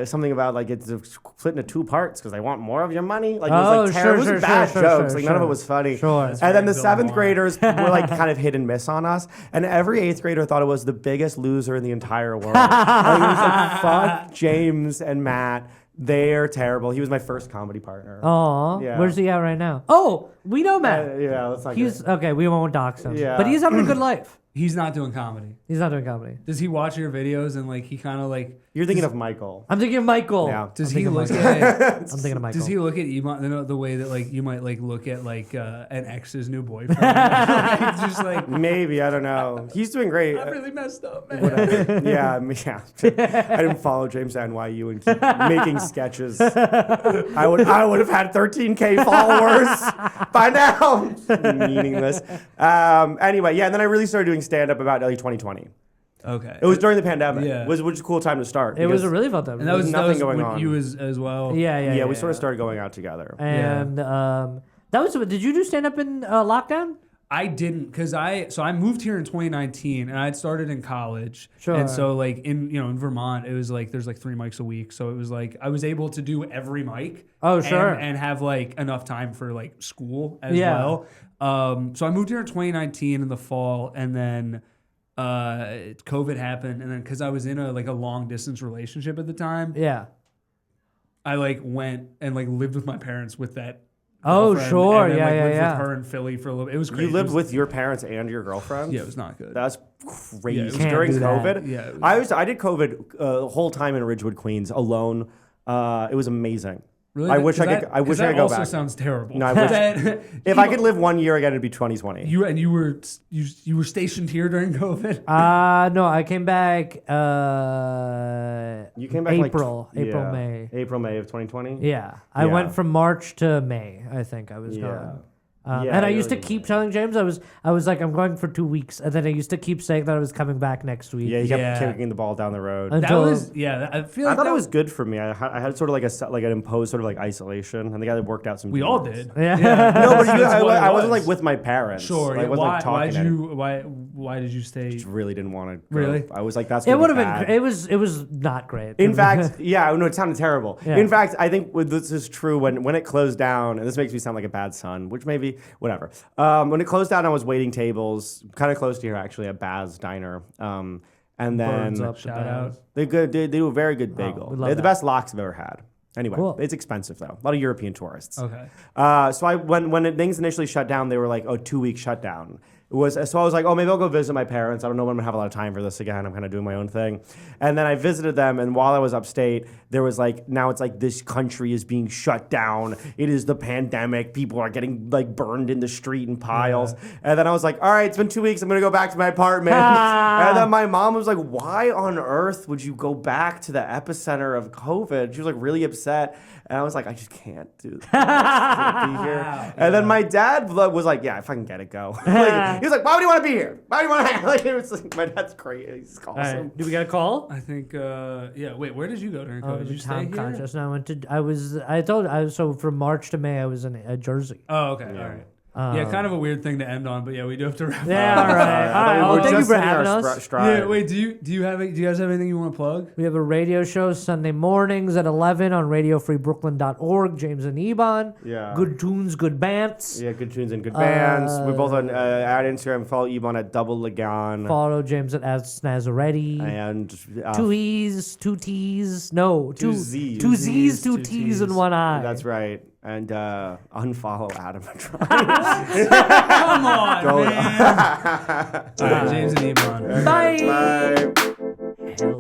something about like it's split into 2 parts because they want more of your money. Like it was like terrible. It was bad jokes. Like none of it was funny.
Sure.
And then the 7th graders were like kind of hit and miss on us. And every 8th grader thought it was the biggest loser in the entire world. Like, it was like fuck James and Matt. They're terrible. He was my first comedy partner.
Aw.
Yeah.
Where's he at right now? Oh, we know Matt.
Yeah, that's not
He's
good.
okay. We won't dox him.
Yeah.
But he's having a good life.
He's not doing comedy.
He's not doing comedy.
Does he watch your videos and like he kind of like?
You're thinking of Michael.
I'm thinking of Michael.
Yeah.
Does he look at?
I'm thinking of Michael.
Does he look at Ibhan the way that like you might like look at like an ex's new boyfriend? Like, just like
maybe I don't know. He's doing great.
I really messed up, man.
Whatever. Yeah. I didn't follow James to NYU and keep making sketches. I would have had 13K followers by now. Meaningless. Anyway, yeah. And then I really started doing stand up about early 2020.
Okay.
It was during the pandemic.
Yeah.
Which was a cool time to start.
It was a really fun time.
And that was
nothing
that
going
was
on.
You as well.
Yeah.
We sort of started going out together.
And that was. Did you do stand up in lockdown?
I didn't because I moved here in 2019 and I'd started in college.
Sure.
And so like in Vermont it was like there's like 3 mics a week, so it was like I was able to do every mic.
Oh sure.
And have like enough time for like school as well. So I moved here in 2019 in the fall, and then COVID happened, and then because I was in a long distance relationship at the time.
Yeah.
I like went and like lived with my parents with that.
Oh sure,
and then,
yeah.
Lived with her in Philly for a little bit. It was crazy.
You lived with your parents and your girlfriend?
Yeah, it was not good.
That's crazy.
Yeah, it was
During
do that.
COVID?
Yeah.
I did COVID the whole time in Ridgewood, Queens, alone. It was amazing.
Really?
I wish I could go
that
back.
also sounds terrible.
No, I wish. If I could live 1 year again, it'd be 2020.
You were stationed here during COVID?
No, I came back.
You came back
April, May.
April, May of 2020.
Yeah, I went from March to May. I think I was gone. And I used to keep telling James I was like I'm going for 2 weeks, and then I used to keep saying that I was coming back next week.
Yeah, he kept kicking the ball down the road.
I feel like
I thought it was good for me. I had sort of like an imposed sort of like isolation, and the guy that worked out some.
We all did.
Yeah.
No, but I wasn't like with my parents.
Sure.
Like, I wasn't like talking.
Why did you stay?
Just really didn't want to.
Really?
I was like, that's.
It would have been. It was not great.
In fact, it sounded terrible.
Yeah.
In fact, I think this is true when it closed down, and this makes me sound like a bad son, which maybe whatever. When it closed down, I was waiting tables, kind of close to here actually, at Baz Diner. And then
Shout out.
They're good. They do a very good bagel.
we love
They're the
that.
best lox I've ever had. Anyway,
Cool.
It's expensive though. A lot of European tourists.
Okay.
So when things initially shut down, they were like, 2-week shutdown. So I was like, maybe I'll go visit my parents. I don't know when I'm gonna have a lot of time for this again. I'm kind of doing my own thing. And then I visited them, and while I was upstate, there was like, now it's like this country is being shut down. It is the pandemic. People are getting like burned in the street in piles. Yeah. And then I was like, all right, it's been 2 weeks. I'm gonna go back to my apartment. And then my mom was like, why on earth would you go back to the epicenter of COVID? She was like really upset. And I was like, I just can't do this. I just can't be here. And then my dad was like, yeah, if I can get it, go. He was like, "Why would you want to be here? Why do you want to?" Like, it was like, my dad's crazy. He's awesome.
All right. Do we got a call?
I think, yeah. Wait, where did you go during COVID? Did you stay
Town
here?
contest. No, so from March to May I was in Jersey.
Oh, okay. All right. Yeah, kind of a weird thing to end on, but yeah, we do have to wrap
Yeah,
up.
all right. All right. Well, thank you for having us.
Yeah, wait, do you guys have anything you want to plug?
We have a radio show Sunday mornings at 11 on radiofreebrooklyn.org. James and Ibhan.
Yeah.
Good tunes, good bands.
Yeah, good tunes and good bands. We're both on at Instagram. Follow Ibhan at Double Lagan.
Follow James at Azzaretti.
And
Two E's, two T's. No,
Two Z's.
Two Z's, two
Two
T's,
T's.
and one I.
That's right. And unfollow Adam Mitrani.
Come on,
Go
man. All right, James and Ibhan.
Bye.
Bye.
Hell